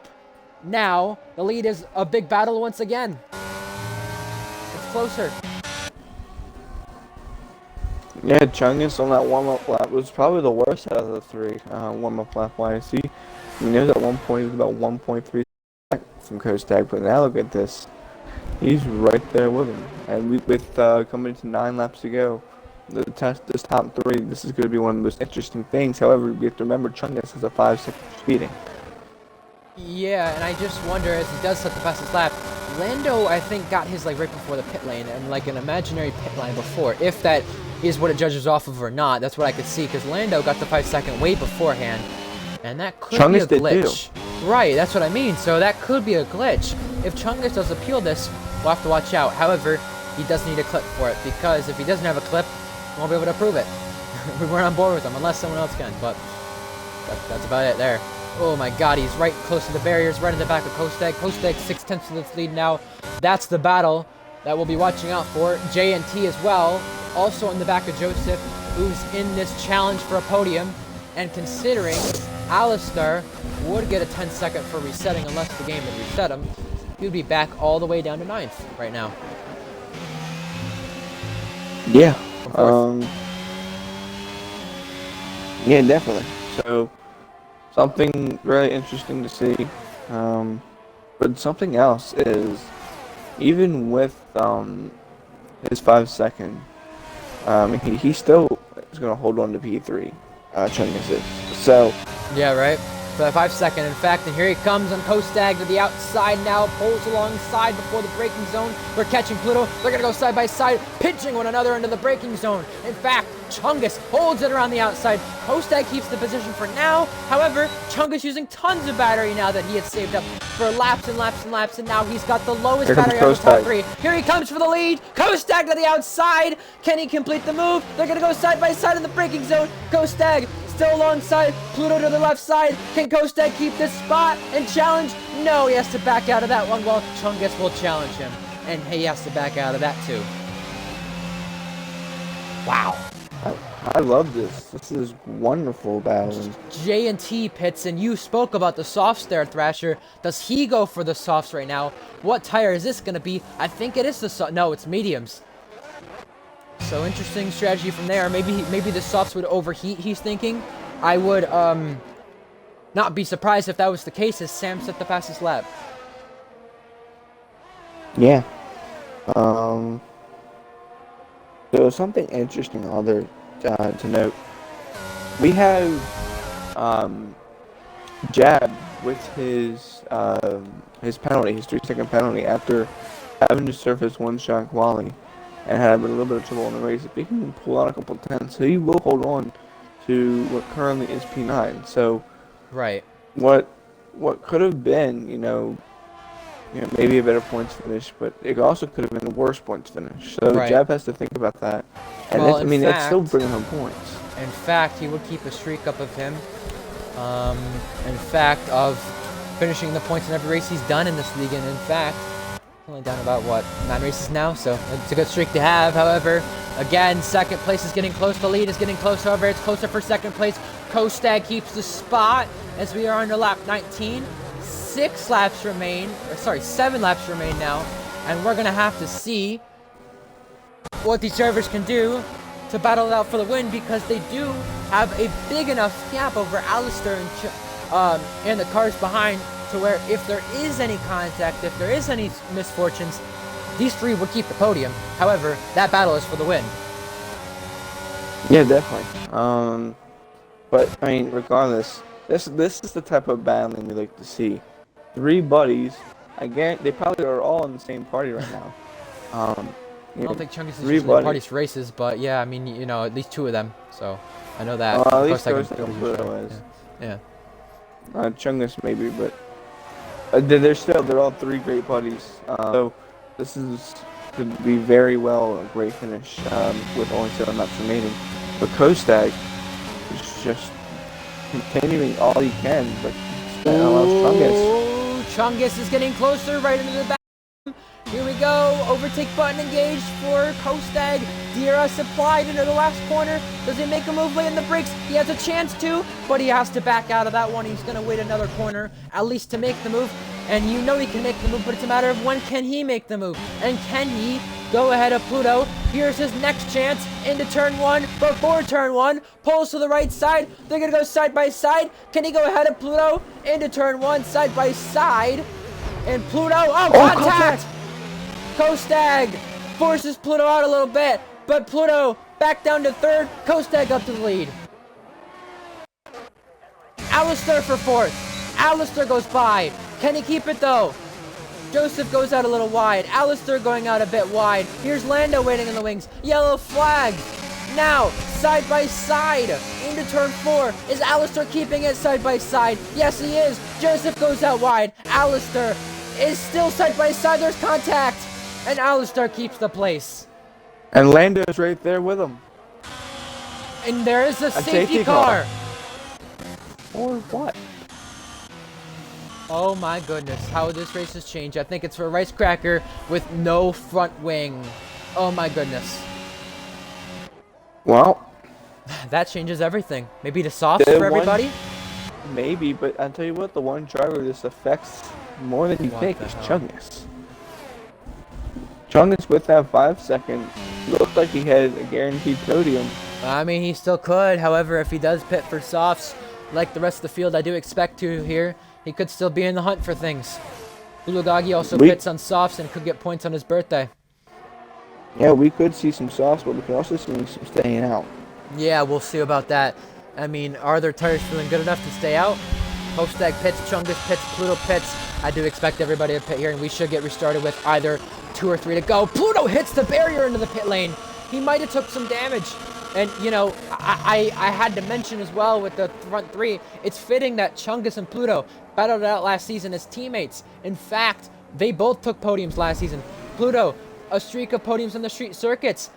Now, the lead is a big battle once again. It's closer. Yeah, Chungus on that warm-up lap was probably the worst out of the 3 warm-up lap wise. He knew at one point he was about 1.3 seconds from Kostag, but now look at this. He's right there with him. And with coming to 9 laps to go, this top 3, this is going to be one of the most interesting things. However, we have to remember Chungus has a 5-second speeding. Yeah, and I just wonder, as he does set the fastest lap, Lando, I think, got his right before the pit lane, and an imaginary pit line before. If that is what it judges off of or not, that's what I could see, because Lando got the 5-second way beforehand, and that could be a glitch. Right, that's what I mean, so that could be a glitch. If Chungus does appeal this, we'll have to watch out. However, he does need a clip for it, because if he doesn't have a clip, we won't be able to prove it. We weren't on board with him, unless someone else can, but that's about it there. Oh my god, he's right close to the barriers, right in the back of Kostag. Kostag 6/10 of the lead now. That's the battle that we'll be watching out for. J&T as well, also in the back of Joseph, who's in this challenge for a podium. And considering Alistair would get a 10-second for resetting unless the game would reset him, he would be back all the way down to 9th right now. Yeah. Yeah, definitely. So, something really interesting to see. But something else is, even with his 5-second, he still is going to hold on to P3. Chungus is. So. Yeah, right. For the 5-second, in fact, and here he comes on Kostag to the outside now, pulls alongside before the braking zone. They're catching Pluto. They're going to go side by side, pinching one another into the braking zone. In fact, Chungus holds it around the outside. Kostag keeps the position for now. However, Chungus using tons of battery now that he had saved up for laps and laps and laps, and now he's got the lowest battery out of the top 3. Here he comes for the lead. Kostag to the outside. Can he complete the move? They're going to go side by side in the braking zone. Kostag still alongside, Pluto to the left side. Can Kostag keep this spot and challenge? No, he has to back out of that one. Well, Chungus will challenge him, and he has to back out of that too. Wow. I love this. This is wonderful battling. J&T pits, and you spoke about the softs there, Thrasher. Does he go for the softs right now? What tire is this going to be? I think it is the soft. No, it's mediums. So interesting strategy from there. Maybe the softs would overheat, he's thinking. I would not be surprised if that was the case, as Sam set the fastest lap. Yeah. So something interesting other to note. We have Jab with his penalty, his 3-second penalty after having to serve his one-shot quali and had a little bit of trouble in the race. If he can pull out a couple tenths, he will hold on to what currently is P9. So, right. What could have been, maybe a better points finish, but it also could have been a worse points finish. So Right. Jeb has to think about that. And Well, it's still bringing home points. In fact, he would keep a streak up of him. In fact, of finishing the points in every race he's done in this league, and in fact, only down about 9 races now, so it's a good streak to have. However, again, second place is getting close. The lead is getting close. However, it's closer for second place. Kostag keeps the spot as we are under lap 19. 7 laps remain now, and we're gonna have to see what these drivers can do to battle it out for the win, because they do have a big enough gap over Alistair and the cars behind, to where if there is any contact, if there is any misfortunes, these three would keep the podium. However, that battle is for the win. Yeah, definitely. But I mean, regardless, this is the type of battling we like to see. 3 buddies. Again, they probably are all in the same party right now. I don't think Chungus is usually in parties races, but yeah, I mean, at least 2 of them. So I know that. At least Pluto is. Yeah. Chungus maybe, but they're all 3 great buddies. So this could be very well a great finish with only 7 laps remaining. But Kostag is just continuing all he can, but Chungus is getting closer, right into the back. Here we go. Overtake button engaged for Kostag. DRS applied into the last corner. Does he make a move late in the brakes? He has a chance to, but he has to back out of that one. He's going to wait another corner, at least to make the move. And he can make the move, but it's a matter of when can he make the move. And can he go ahead of Pluto? Here's his next chance into turn 1. Before turn 1, pulls to the right side. They're going to go side by side. Can he go ahead of Pluto into turn 1, side by side? And Pluto, contact! Kostag forces Pluto out a little bit, but Pluto back down to 3rd. Kostag up to the lead. Alistair for 4th. Alistair goes by. Can he keep it though? Joseph goes out a little wide. Alistair going out a bit wide. Here's Lando waiting in the wings. Yellow flag. Now, side by side into turn 4. Is Alistair keeping it side by side? Yes, he is. Joseph goes out wide. Alistair is still side by side. There's contact. And Alistair keeps the place. And Lando's right there with him. And there is a safety car. Or what? Oh my goodness, how this race has changed. I think it's for Rice Cracker with no front wing. Oh my goodness. Well, that changes everything. Maybe the softs for everybody? Maybe, but I'll tell you what, the one driver this affects more than you think is Chungus. Chungus with that 5 second looked like he had a guaranteed podium. I mean, he still could. However, if he does pit for softs, like the rest of the field, I do expect to here, he could still be in the hunt for things. Bulagagi also pits on softs and could get points on his birthday. Yeah, we could see some softs, but we could also see some staying out. Yeah, we'll see about that. I mean, are their tires feeling good enough to stay out? Kostag pits, Chungus pits, Pluto pits. I do expect everybody to pit here, and we should get restarted with either 2 or 3 to go. Pluto hits the barrier into the pit lane. He might have took some damage. And, I had to mention as well with the front 3, it's fitting that Chungus and Pluto battled it out last season as teammates. In fact, they both took podiums last season. Pluto, a streak of podiums on the street circuits.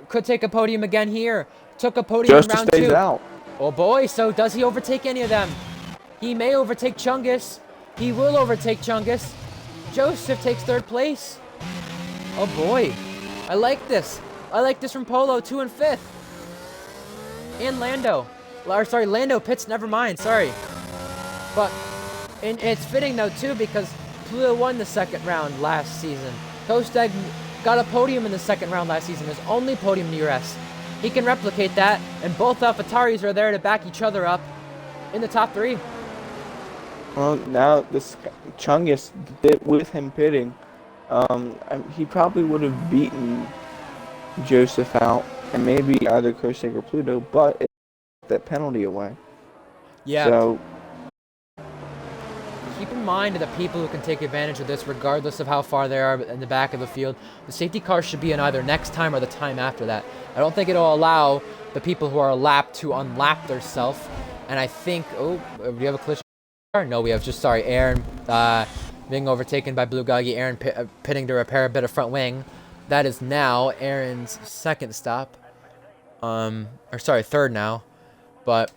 Could take a podium again here. Took a podium in round 2. Out. Oh boy, so does he overtake any of them? He may overtake Chungus. He will overtake Chungus. Joseph takes 3rd place. Oh boy, I like this. I like this from Polo, 2 and 5th. And Lando. Lando pits, never mind, sorry. But it's fitting though too, because Pluto won the 2nd round last season. Kostag got a podium in the 2nd round last season, his only podium in the URS. He can replicate that, and both AlphaTauris are there to back each other up in the top 3. Well, now this Chungus, with him pitting, he probably would have beaten Joseph out, and maybe either Kostag or Pluto, but it took that penalty away. Yeah. So keep in mind the people who can take advantage of this, regardless of how far they are in the back of the field. The safety car should be in either next time or the time after that. I don't think it'll allow the people who are a lap to unlap themselves. And I think, do we have a collision car? No, we have just, Aaron being overtaken by Blue Goggy. Aaron pitting to repair a bit of front wing. That is now Aaron's second stop. Third now. But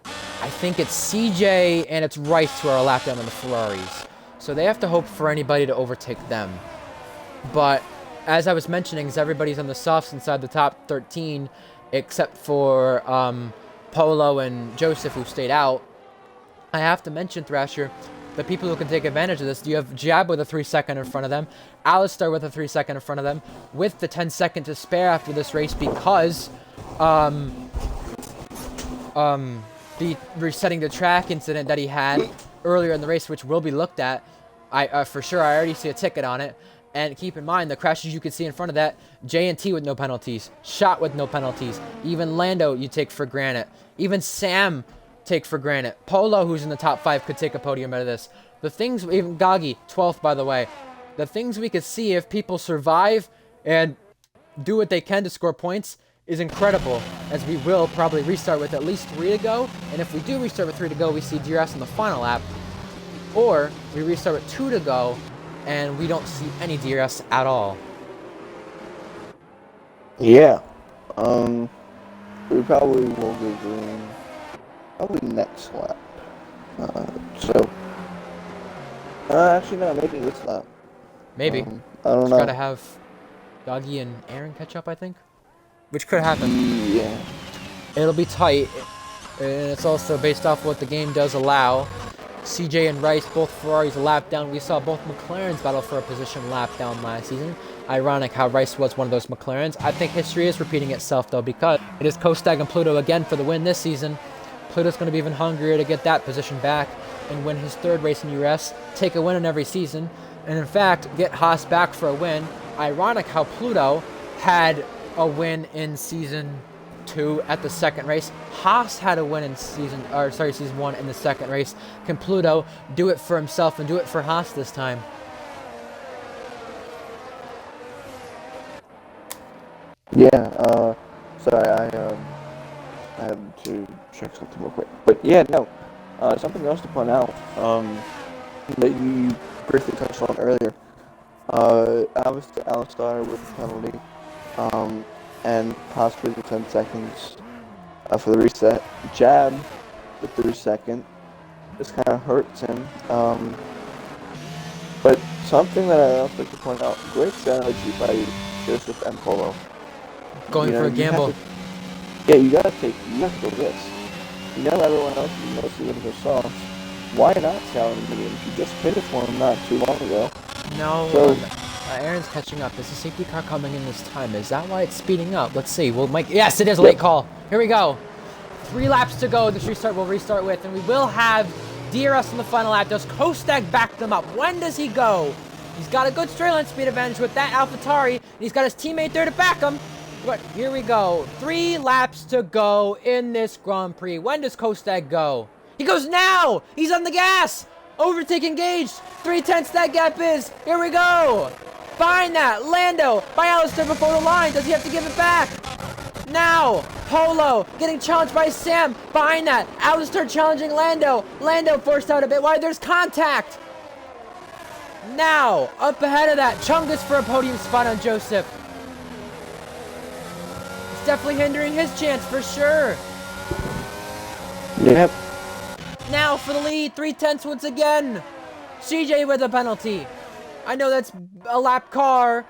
I think it's CJ and it's Rice who are a lap down on the Ferraris. So they have to hope for anybody to overtake them. But as I was mentioning, everybody's on the softs inside the top 13, except for Polo and Joseph, who stayed out. I have to mention, Thrasher, the people who can take advantage of this. You have Jab with a 3-second in front of them, Alistair with a 3-second in front of them, with the 10-second to spare after this race because the resetting the track incident that he had earlier in the race, which will be looked at. For sure, I already see a ticket on it. And keep in mind, the crashes you can see in front of that, J&T with no penalties, Shot with no penalties, even Lando you take for granted, even Sam take for granted. Polo, who's in the top 5, could take a podium out of this. The things, even Goggy, 12th by the way, the things we could see if people survive and do what they can to score points is incredible, as we will probably restart with at least 3 to go, and if we do restart with 3 to go, we see DRS on the final lap, or we restart with 2 to go, and we don't see any DRS at all. Yeah. We probably will go green probably next lap. Actually no, maybe this lap. Maybe. I don't Just know. gotta have Goggy and Aaron catch up, I think. Which could happen. Yeah. It'll be tight, and it's also based off what the game does allow. CJ and Rice, both Ferraris a lap down. We saw both McLarens battle for a position lap down last season. Ironic how Rice was one of those McLarens. I think history is repeating itself, though, because it is Kostag and Pluto again for the win this season. Pluto's going to be even hungrier to get that position back and win his 3rd race in URS, take a win in every season, and in fact, get Haas back for a win. Ironic how Pluto had a win in season 2 at the 2nd race. Haas had a win in season 1 in the 2nd race. Can Pluto do it for himself and do it for Haas this time? Yeah, sorry, I had to check something real quick. But yeah, no, something else to point out, that you briefly touched on earlier. Alistar with the penalty, and possibly the 10 seconds for the reset. Jab, the 3-second, this kind of hurts him. But something that I also like to point out, great strategy by Joseph and Polo. Going for a gamble. You gotta go risk. You know everyone else is mostly going to go soft. Why not challenge him? You just pitted for him not too long ago. No, So, Aaron's catching up. Is the safety car coming in this time? Is that why it's speeding up? Let's see. Yes, it is a late call. Here we go. 3 laps to go. This restart will restart with, and we will have DRS in the final lap. Does Kostag back them up? When does he go? He's got a good straight line speed advantage with that AlphaTauri, and he's got his teammate there to back him. But here we go. 3 laps to go in this Grand Prix. When does Kostag go? He goes now! He's on the gas! Overtake engaged! 3/10 that gap is! Here we go! Behind that, Lando by Alistair before the line. Does he have to give it back? Now, Polo getting challenged by Sam. Behind that, Alistair challenging Lando. Lando forced out a bit wide. There's contact. Now, up ahead of that, Chungus for a podium spot on Joseph. It's definitely hindering his chance for sure. Yep. Now for the lead, 3/10 once again. CJ with a penalty. I know that's a lap car,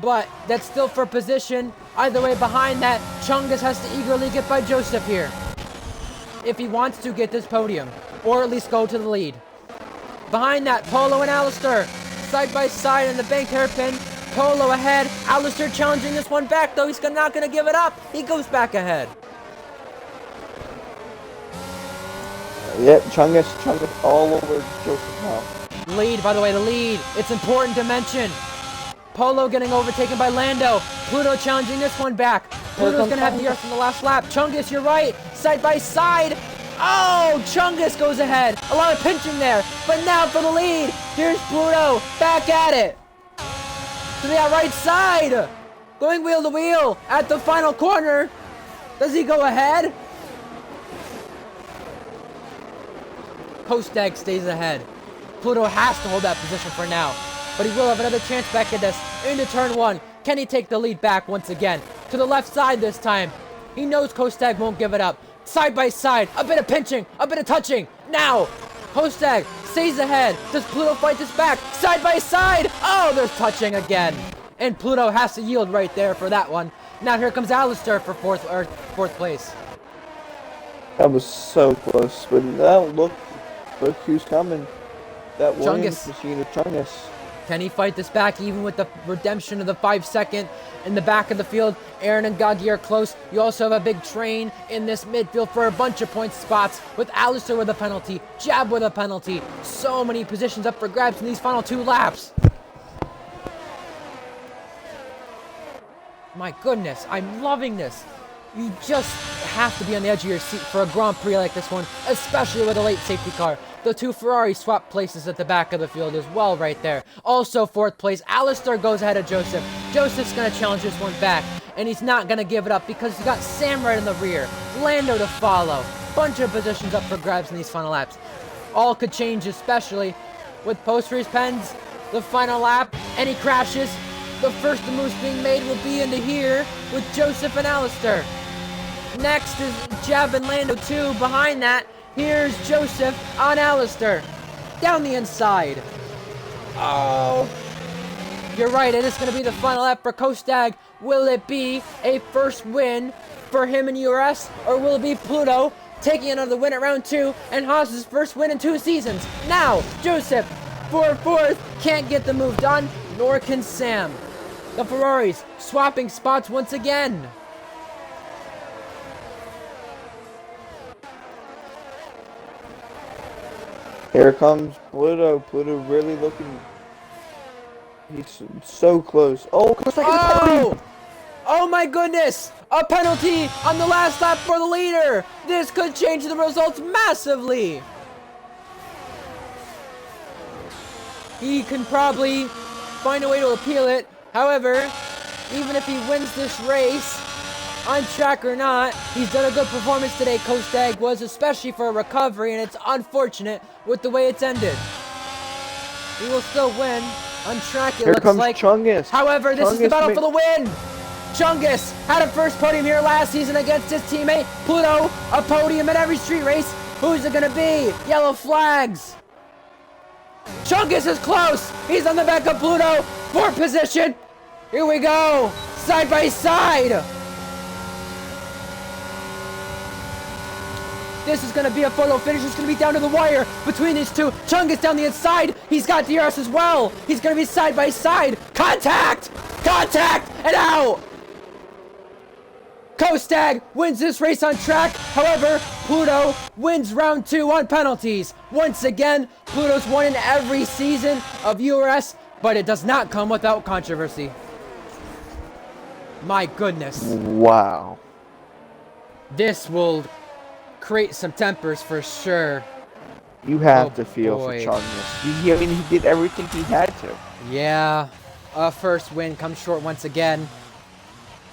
but that's still for position. Either way, behind that, Chungus has to eagerly get by Joseph here if he wants to get this podium, or at least go to the lead. Behind that, Polo and Alistair, side by side in the banked hairpin. Polo ahead, Alistair challenging this one back, though he's not going to give it up. He goes back ahead. Yep, Chungus all over Joseph now. Lead, by the way, the lead. It's important to mention. Polo getting overtaken by Lando. Pluto challenging this one back. Pluto's going to have the earth in the last lap. Chungus, you're right. Side by side. Oh, Chungus goes ahead. A lot of pinching there. But now for the lead. Here's Pluto. Back at it. To the right side. Going wheel to wheel at the final corner. Does he go ahead? Kostag stays ahead. Pluto has to hold that position for now. But he will have another chance back at this. Into turn 1. Can he take the lead back once again? To the left side this time. He knows Kostag won't give it up. Side by side. A bit of pinching. A bit of touching. Now. Kostag stays ahead. Does Pluto fight this back? Side by side. Oh, there's touching again. And Pluto has to yield right there for that one. Now here comes Alistair for fourth place. That was so close, but now look who's coming. That Williams Chungus. machine of Chungus. Can he fight this back even with the redemption of the 5-second in the back of the field? Aaron and Gagi are close. You also have a big train in this midfield for a bunch of point spots with Alistair with a penalty, Jab with a penalty. So many positions up for grabs in these final 2 laps. My goodness, I'm loving this. You just have to be on the edge of your seat for a Grand Prix like this one, especially with a late safety car. The 2 Ferraris swap places at the back of the field as well right there. Also 4th place, Alistair goes ahead of Joseph. Joseph's going to challenge this one back, and he's not going to give it up because he's got Sam right in the rear. Lando to follow. Bunch of positions up for grabs in these final laps. All could change, especially with post-race pens. The final lap, any crashes. The first of moves being made will be into here with Joseph and Alistair. Next is Jab and Lando 2. Behind that, here's Joseph on Alistair. Down the inside. Oh. You're right, it is going to be the final lap for Kostag. Will it be a first win for him in URS? Or will it be Pluto taking another win at round 2 and Haas's first win in 2 seasons? Now, Joseph for 4th. Can't get the move done, nor can Sam. The Ferraris swapping spots once again. Here comes Pluto. Pluto really looking. He's so close. Oh, Oh! Oh my goodness! A penalty on the last lap for the leader! This could change the results massively! He can probably find a way to appeal it. However, even if he wins this race, on track or not, he's done a good performance today, Kostag was, especially for a recovery, and it's unfortunate with the way it's ended. He will still win. On track, it Here looks comes like. Chungus. However, this is the Chungus battle for the win! Chungus had a first podium here last season against his teammate. Pluto, a podium in every street race. Who's it gonna be? Yellow flags. Chungus is close. He's on the back of Pluto. 4th position. Here we go. Side by side. This is going to be a photo finish. It's going to be down to the wire between these two. Chungus down the inside. He's got DRS as well. He's going to be side by side. Contact! Contact! And out! Kostag wins this race on track. However, Pluto wins round 2 on penalties. Once again, Pluto's won in every season of URS, but it does not come without controversy. My goodness. Wow. This will create some tempers for sure. You have Oh, to feel boy. for Chungus. He did everything he had to. Yeah, a first win comes short once again.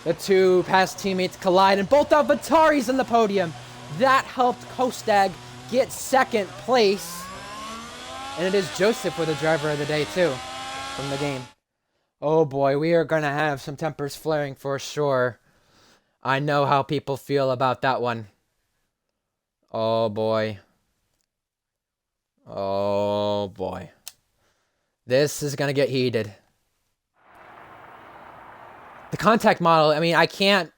The 2 past teammates collide, and both AlphaTauris on the podium. That helped Kostag get 2nd place. And it is Joseph with the driver of the day, too, from the game. Oh boy, we are going to have some tempers flaring for sure. I know how people feel about that one. Oh boy. Oh boy. This is going to get heated. The contact model, I mean, I can't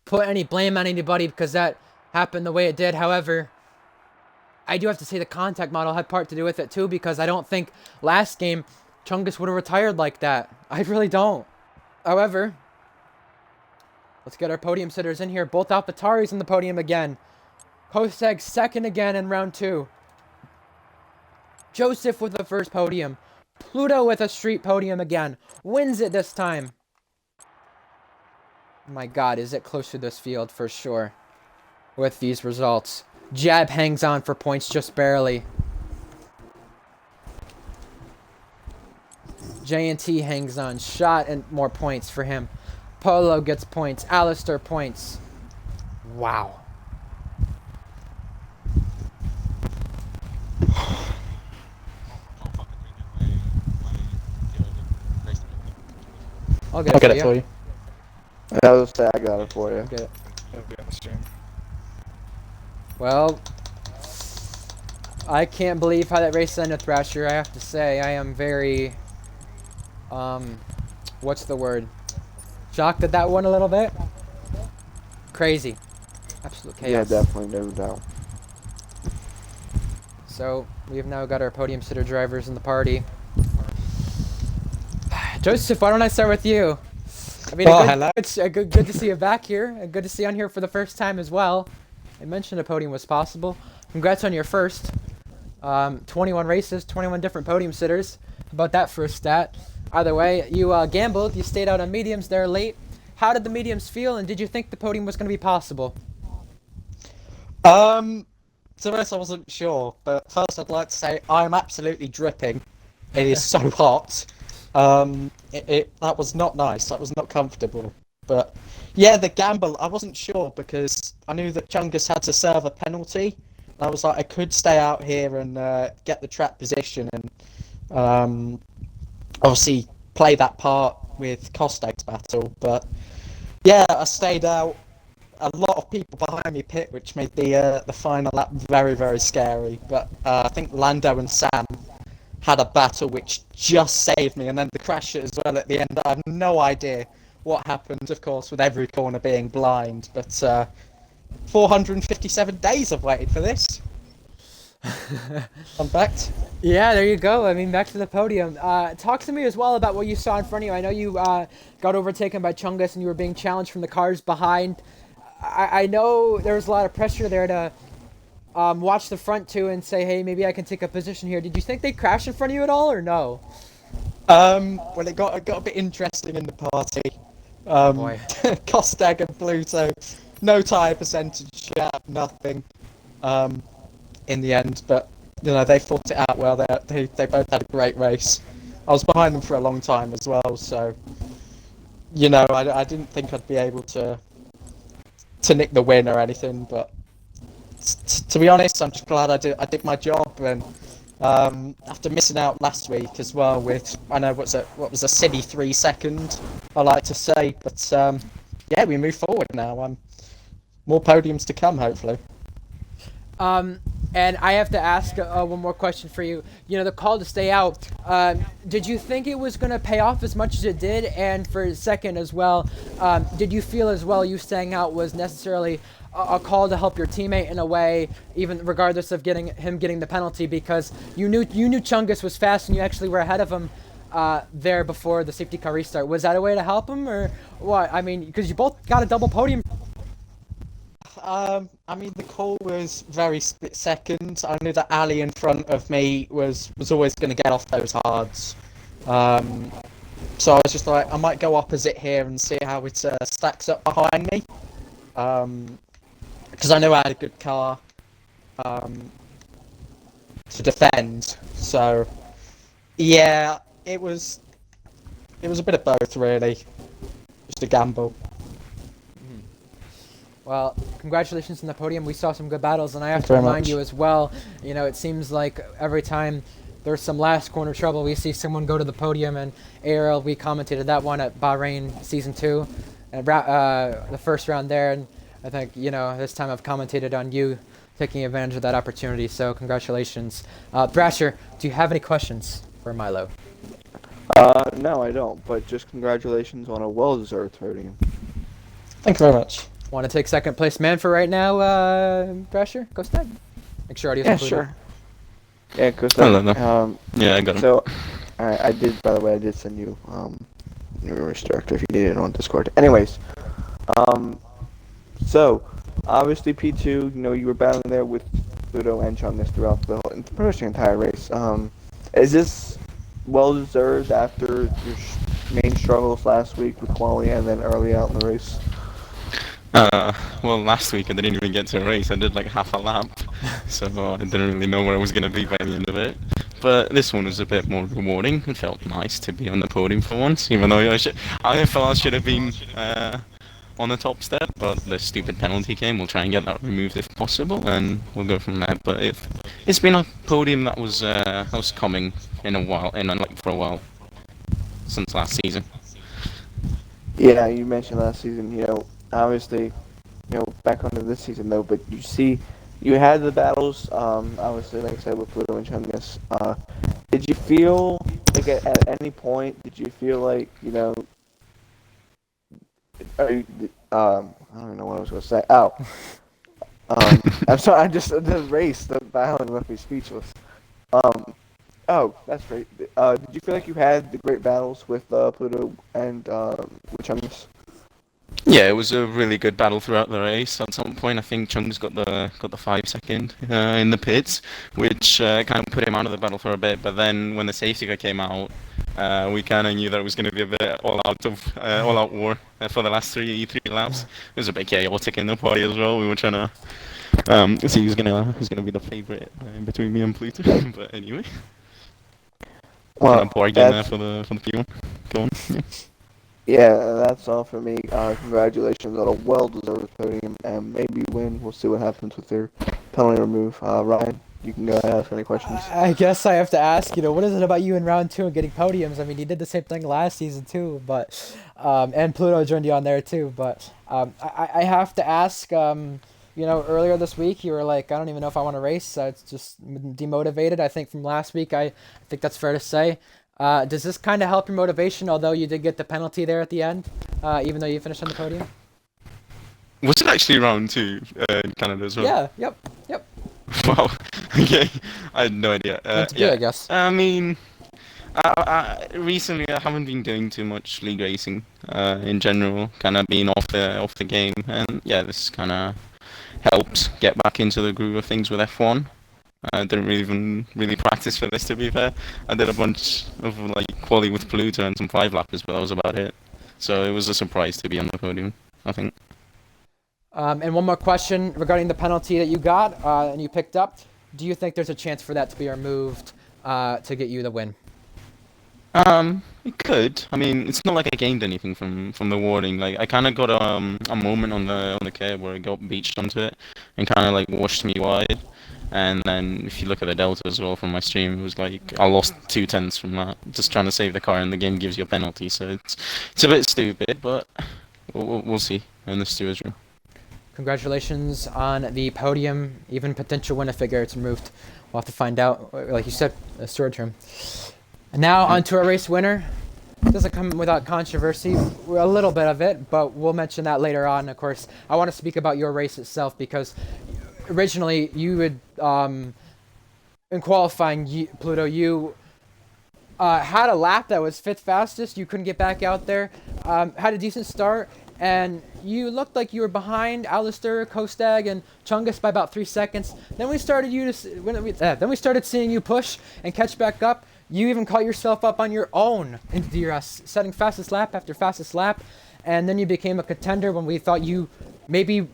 put any blame on anybody because that happened the way it did. However, I do have to say the contact model had part to do with it too, because I don't think last game Chungus would have retired like that. I really don't. However, let's get our podium sitters in here. Both AlphaTauris on the podium again. Kostag 2nd again in round 2. Joseph with the first podium. Pluto with a street podium again. Wins it this time. My God, is it close to this field for sure with these results. Jab hangs on for points just barely. J&T hangs on. Shot and more points for him. Polo gets points. Alistair points. Wow. I'll get I'll it get for it you. for you. I was say I got it for you. Get it. It'll be on the stream. Well, I can't believe how that race ended, Thrasher. I have to say, I am very, what's the word? Shocked at that one a little bit. Crazy. Absolute chaos. Yeah, definitely, no doubt. So, we have now got our podium sitter drivers in the party. Joseph, why don't I start with you? I mean, Hello. it's good to see you back here, and good to see you on here for the first time as well. I mentioned a podium was possible. Congrats on your first. 21 races, 21 different podium sitters. How about that first stat? Either way, you gambled, you stayed out on mediums there late. How did the mediums feel, and did you think the podium was going to be possible? To be honest, I wasn't sure, but first I'd like to say I'm absolutely dripping. It is so hot. That was not nice. That was not comfortable. But yeah, the gamble, I wasn't sure because I knew that Chungus had to serve a penalty. I was like, I could stay out here and get the track position and obviously play that part with Kosteg's battle. But yeah, I stayed out. A lot of people behind me pit, which made the final lap very, very scary. But I think Lando and Sam had a battle which just saved me, and then the crash as well at the end. I have no idea what happened, of course, with every corner being blind. But 457 days I've waited for this. Fun fact. Yeah, there you go. I mean, back to the podium. Talk to me as well about what you saw in front of you. I know you got overtaken by Chungus and you were being challenged from the cars behind. I know there was a lot of pressure there to watch the front two and say, hey, maybe I can take a position here. Did you think they crashed in front of you at all, or no? Well, it got a bit interesting in the party. Boy. Kosteg and Pluto, no tyre percentage, nothing. In the end, but you know they fought it out well. They both had a great race. I was behind them for a long time as well, so you know I didn't think I'd be able to nick the win or anything. But to be honest, I'm just glad I did my job. And after missing out last week as well with I know what was a silly 3 second, I like to say, but yeah, we move forward now. More podiums to come, hopefully. And I have to ask one more question for you. You know, the call to stay out, did you think it was going to pay off as much as it did? And for a second as well, did you feel as well you staying out was necessarily a call to help your teammate in a way, even regardless of getting the penalty, because you knew Chungus was fast and you actually were ahead of him there before the safety car restart? Was that a way to help him, or what? I mean, because you both got a double podium. I mean, the call was very split second. I knew that Ali in front of me was always going to get off those hards. So I was just like, I might go opposite here and see how it stacks up behind me. Because I knew I had a good car to defend. So, yeah, it was a bit of both, really. Just a gamble. Well, congratulations on the podium. We saw some good battles, and I have Thank to you very remind much. you as well, you know, it seems like every time there's some last corner trouble, we see someone go to the podium, and ARL, we commentated that one at Bahrain Season 2, and the first round there, and I think, you know, this time I've commentated on you taking advantage of that opportunity, so congratulations. Thrasher, do you have any questions for Milo? No, I don't, but just congratulations on a well-deserved podium. Thank you very much. Want to take second place man for right now, Thrasher? Go Stag. Make sure audio's Yeah, included. sure. Yeah, Chris. Hello there. Yeah, I got it. So, I did. By the way, I did send you numerous director if you need it on Discord. Anyways, so obviously P2, you know, you were battling there with Pluto and Chungus throughout pretty much the entire race. Is this well deserved after your main struggles last week with quality and then early out in the race? Well, last week I didn't even get to a race. I did like half a lap, so I didn't really know where I was going to be by the end of it. But this one was a bit more rewarding. It felt nice to be on the podium for once, even though I felt I should have been on the top step, but the stupid penalty came. We'll try and get that removed if possible, and we'll go from there. But it's been a podium that was coming for a while since last season. Yeah, you mentioned last season, obviously, back onto this season though, but you had the battles, obviously, like I said, with Pluto and Chungus. Did you feel, like, at any point, did you feel like, are you, I don't even know what I was going to say. Oh, I'm sorry, the race, the battling left me speechless. Um, oh, that's great. Did you feel like you had the great battles with Pluto and with Chungus? Yeah, it was a really good battle throughout the race. At some point, I think Chung's got the 5 second in the pits, which kind of put him out of the battle for a bit. But then when the safety car came out, we kind of knew that it was going to be a bit all out war for the last three laps. It was a bit chaotic in the party as well. We were trying to see who's gonna be the favorite between me and Pluto. But anyway, kind Well, of bargain there for the P1. Go on. Yeah. yeah, that's all for me. Congratulations on a well-deserved podium, and maybe win. We'll see what happens with their penalty remove. Ryan, you can go ahead and ask any questions. I guess I have to ask, what is it about you in round 2 and getting podiums? I mean, you did the same thing last season too, but and Pluto joined you on there too. But I have to ask, earlier this week you were like, I don't even know if I want to race. It's just demotivated. I think from last week, I think that's fair to say. Does this kind of help your motivation? Although you did get the penalty there at the end, even though you finished on the podium. Was it actually round 2 in Canada as well? Yeah. Yep. Wow. Okay. I had no idea. Yeah, I guess. I mean, recently I haven't been doing too much league racing. In general, kind of being off the game, and yeah, this kind of helps get back into the groove of things with F1. I didn't even really practice for this, to be fair. I did a bunch of quali with Pluto and some 5-lappers, but that was about it. So it was a surprise to be on the podium, I think. And one more question regarding the penalty that you got and you picked up. Do you think there's a chance for that to be removed to get you the win? It could. I mean, it's not like I gained anything from the warning. Like, I kind of got a moment on the curb where it got beached onto it and kind of washed me wide. And then if you look at the delta as well from my stream, it was I lost 2/10 from that, just trying to save the car, and the game gives you a penalty. So it's a bit stupid, but we'll see in the stewards room. Congratulations on the podium, even potential win if it gets removed. We'll have to find out, like you said, a storage room. And now on to a race winner. It doesn't come without controversy, a little bit of it, but we'll mention that later on. Of course, I want to speak about your race itself because originally you would, in qualifying, Pluto, you had a lap that was fifth fastest. You couldn't get back out there. Had a decent start, and you looked like you were behind Alistair, Kostag, and Chungus by about 3 seconds. Then we started then we started seeing you push and catch back up. You even caught yourself up on your own into the URS, setting fastest lap after fastest lap, and then you became a contender when we thought you maybe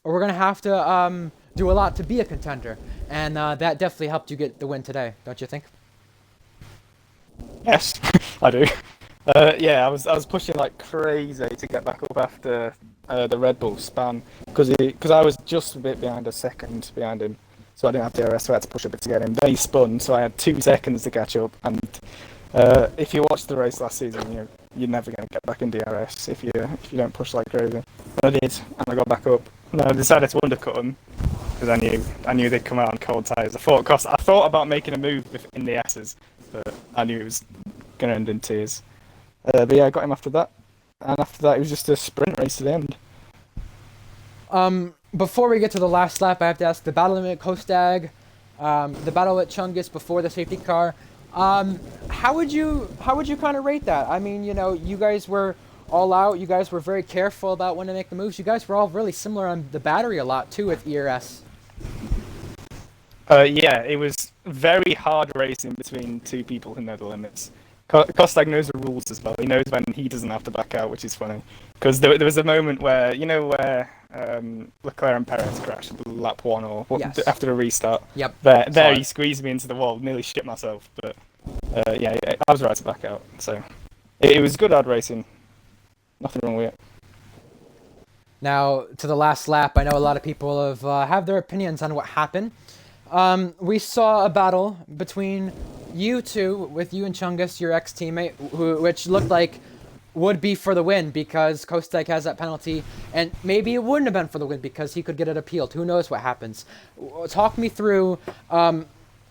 were gonna have to do a lot to be a contender, and that definitely helped you get the win today, don't you think? Yes, I do. Yeah, I was pushing like crazy to get back up after the Red Bull span because I was just a bit behind, a second behind him, so I didn't have DRS, so I had to push a bit to get him. Then he spun, so I had 2 seconds to catch up. And if you watched the race last season, you're never going to get back in DRS if you don't push like crazy. And I did, and I got back up. And I decided to undercut him because I knew they'd come out on cold tyres. I thought about making a move in the S's, but I knew it was going to end in tears. But yeah, I got him after that, and after that it was just a sprint race to the end. Before we get to the last lap, I have to ask the battle at Kostag, the battle at Chungus before the safety car. How would you kind of rate that? I mean, you guys were all out. You guys were very careful about when to make the moves. You guys were all really similar on the battery a lot too with ERS. Yeah, it was very hard racing between 2 people who know the limits. Kostag knows the rules as well. He knows when he doesn't have to back out, which is funny. Because there was a moment where, Leclerc and Perez crashed lap 1 or after the restart. Yep. There he squeezed me into the wall, nearly shit myself. But yeah, I was right to back out. So it was good hard racing. Nothing wrong with it. Now, to the last lap, I know a lot of people have their opinions on what happened. We saw a battle between you two, with you and Chungus, your ex-teammate, which looked like would be for the win because Kostek has that penalty, and maybe it wouldn't have been for the win because he could get it appealed. Who knows what happens? Talk me through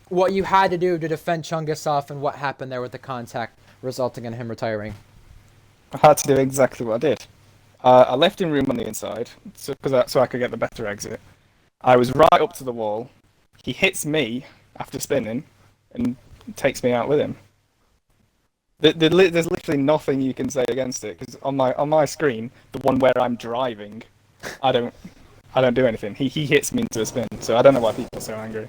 what you had to do to defend Chungus and what happened there with the contact resulting in him retiring. I had to do exactly what I did. I left him room on the inside so I could get the better exit. I was right up to the wall. He hits me after spinning and takes me out with him. There's literally nothing you can say against it because on my screen, the one where I'm driving, I don't do anything. He hits me into a spin, so I don't know why people are so angry.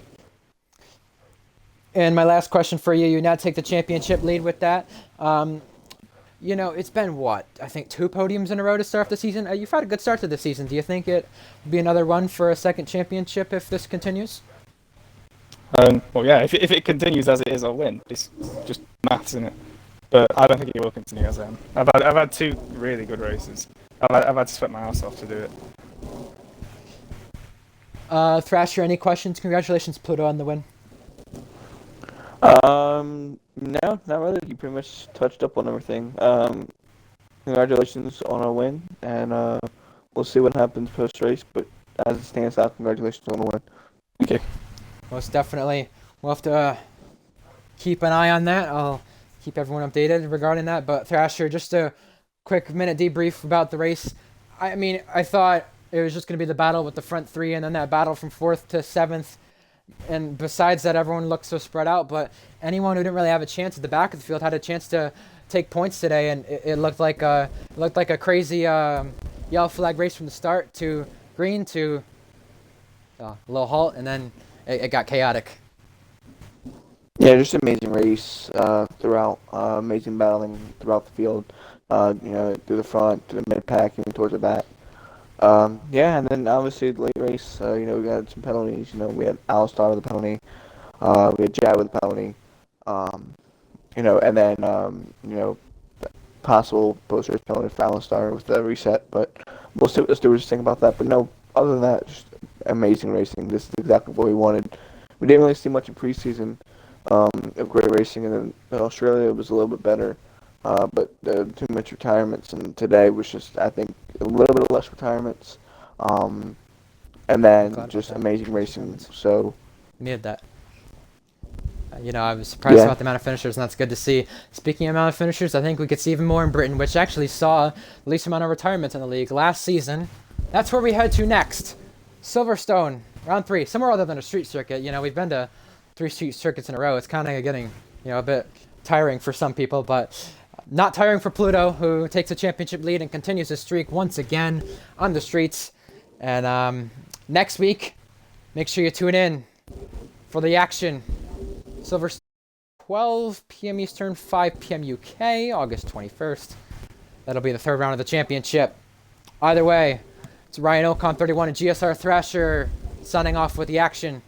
And my last question for you: you now take the championship lead with that. You know, it's been what, I think 2 podiums in a row to start the season. You've had a good start to the season. Do you think it will be another run for a second championship if this continues? Well, yeah, if it continues as it is, I'll win. It's just maths, isn't it? But I don't think it will continue as I am. I've had 2 really good races. I've had to sweat my ass off to do it. Thrasher, any questions? Congratulations, Pluto, on the win. No, not really. You pretty much touched up on everything. Congratulations on a win, and we'll see what happens post-race, but as it stands out, congratulations on a win. Okay. Most definitely. We'll have to keep an eye on that. I'll keep everyone updated regarding that. But Thrasher, just a quick minute debrief about the race. I mean, I thought it was just going to be the battle with the front 3 and then that battle from 4th to 7th. And besides that, everyone looked so spread out. But anyone who didn't really have a chance at the back of the field had a chance to take points today. And it looked like a crazy yellow flag race from the start to green to a little halt. And then it got chaotic. Yeah, just an amazing race throughout, amazing battling throughout the field, through the front, to the mid-pack, even towards the back. Yeah, and then obviously the late race, we got some penalties. We had Alistar with a penalty, we had Jad with a penalty, and then, possible post-race penalty for Alistar with the reset. But we'll see what the stewards think about that. But no, other than that, just amazing racing. This is exactly what we wanted. We didn't really see much in preseason of great racing, and then in Australia it was a little bit better. But too much retirements, and today was just, I think, a little bit less retirements, and then just amazing racing. So needed that. I was surprised about the amount of finishers, and that's good to see. Speaking of amount of finishers, I think we could see even more in Britain, which actually saw the least amount of retirements in the league last season. That's where we head to next. Silverstone, round 3, somewhere other than a street circuit. We've been to 3 street circuits in a row. It's kind of getting, a bit tiring for some people, but not tiring for Pluto, who takes a championship lead and continues his streak once again on the streets. And next week, make sure you tune in for the action. Silverstone, 12 p.m. Eastern, 5 p.m. UK, August 21st. That'll be the 3rd round of the championship. Either way, it's Ryan Ocon 31 and GSR Thrasher signing off with the action.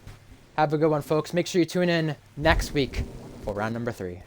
Have a good one, folks. Make sure you tune in next week for round number 3.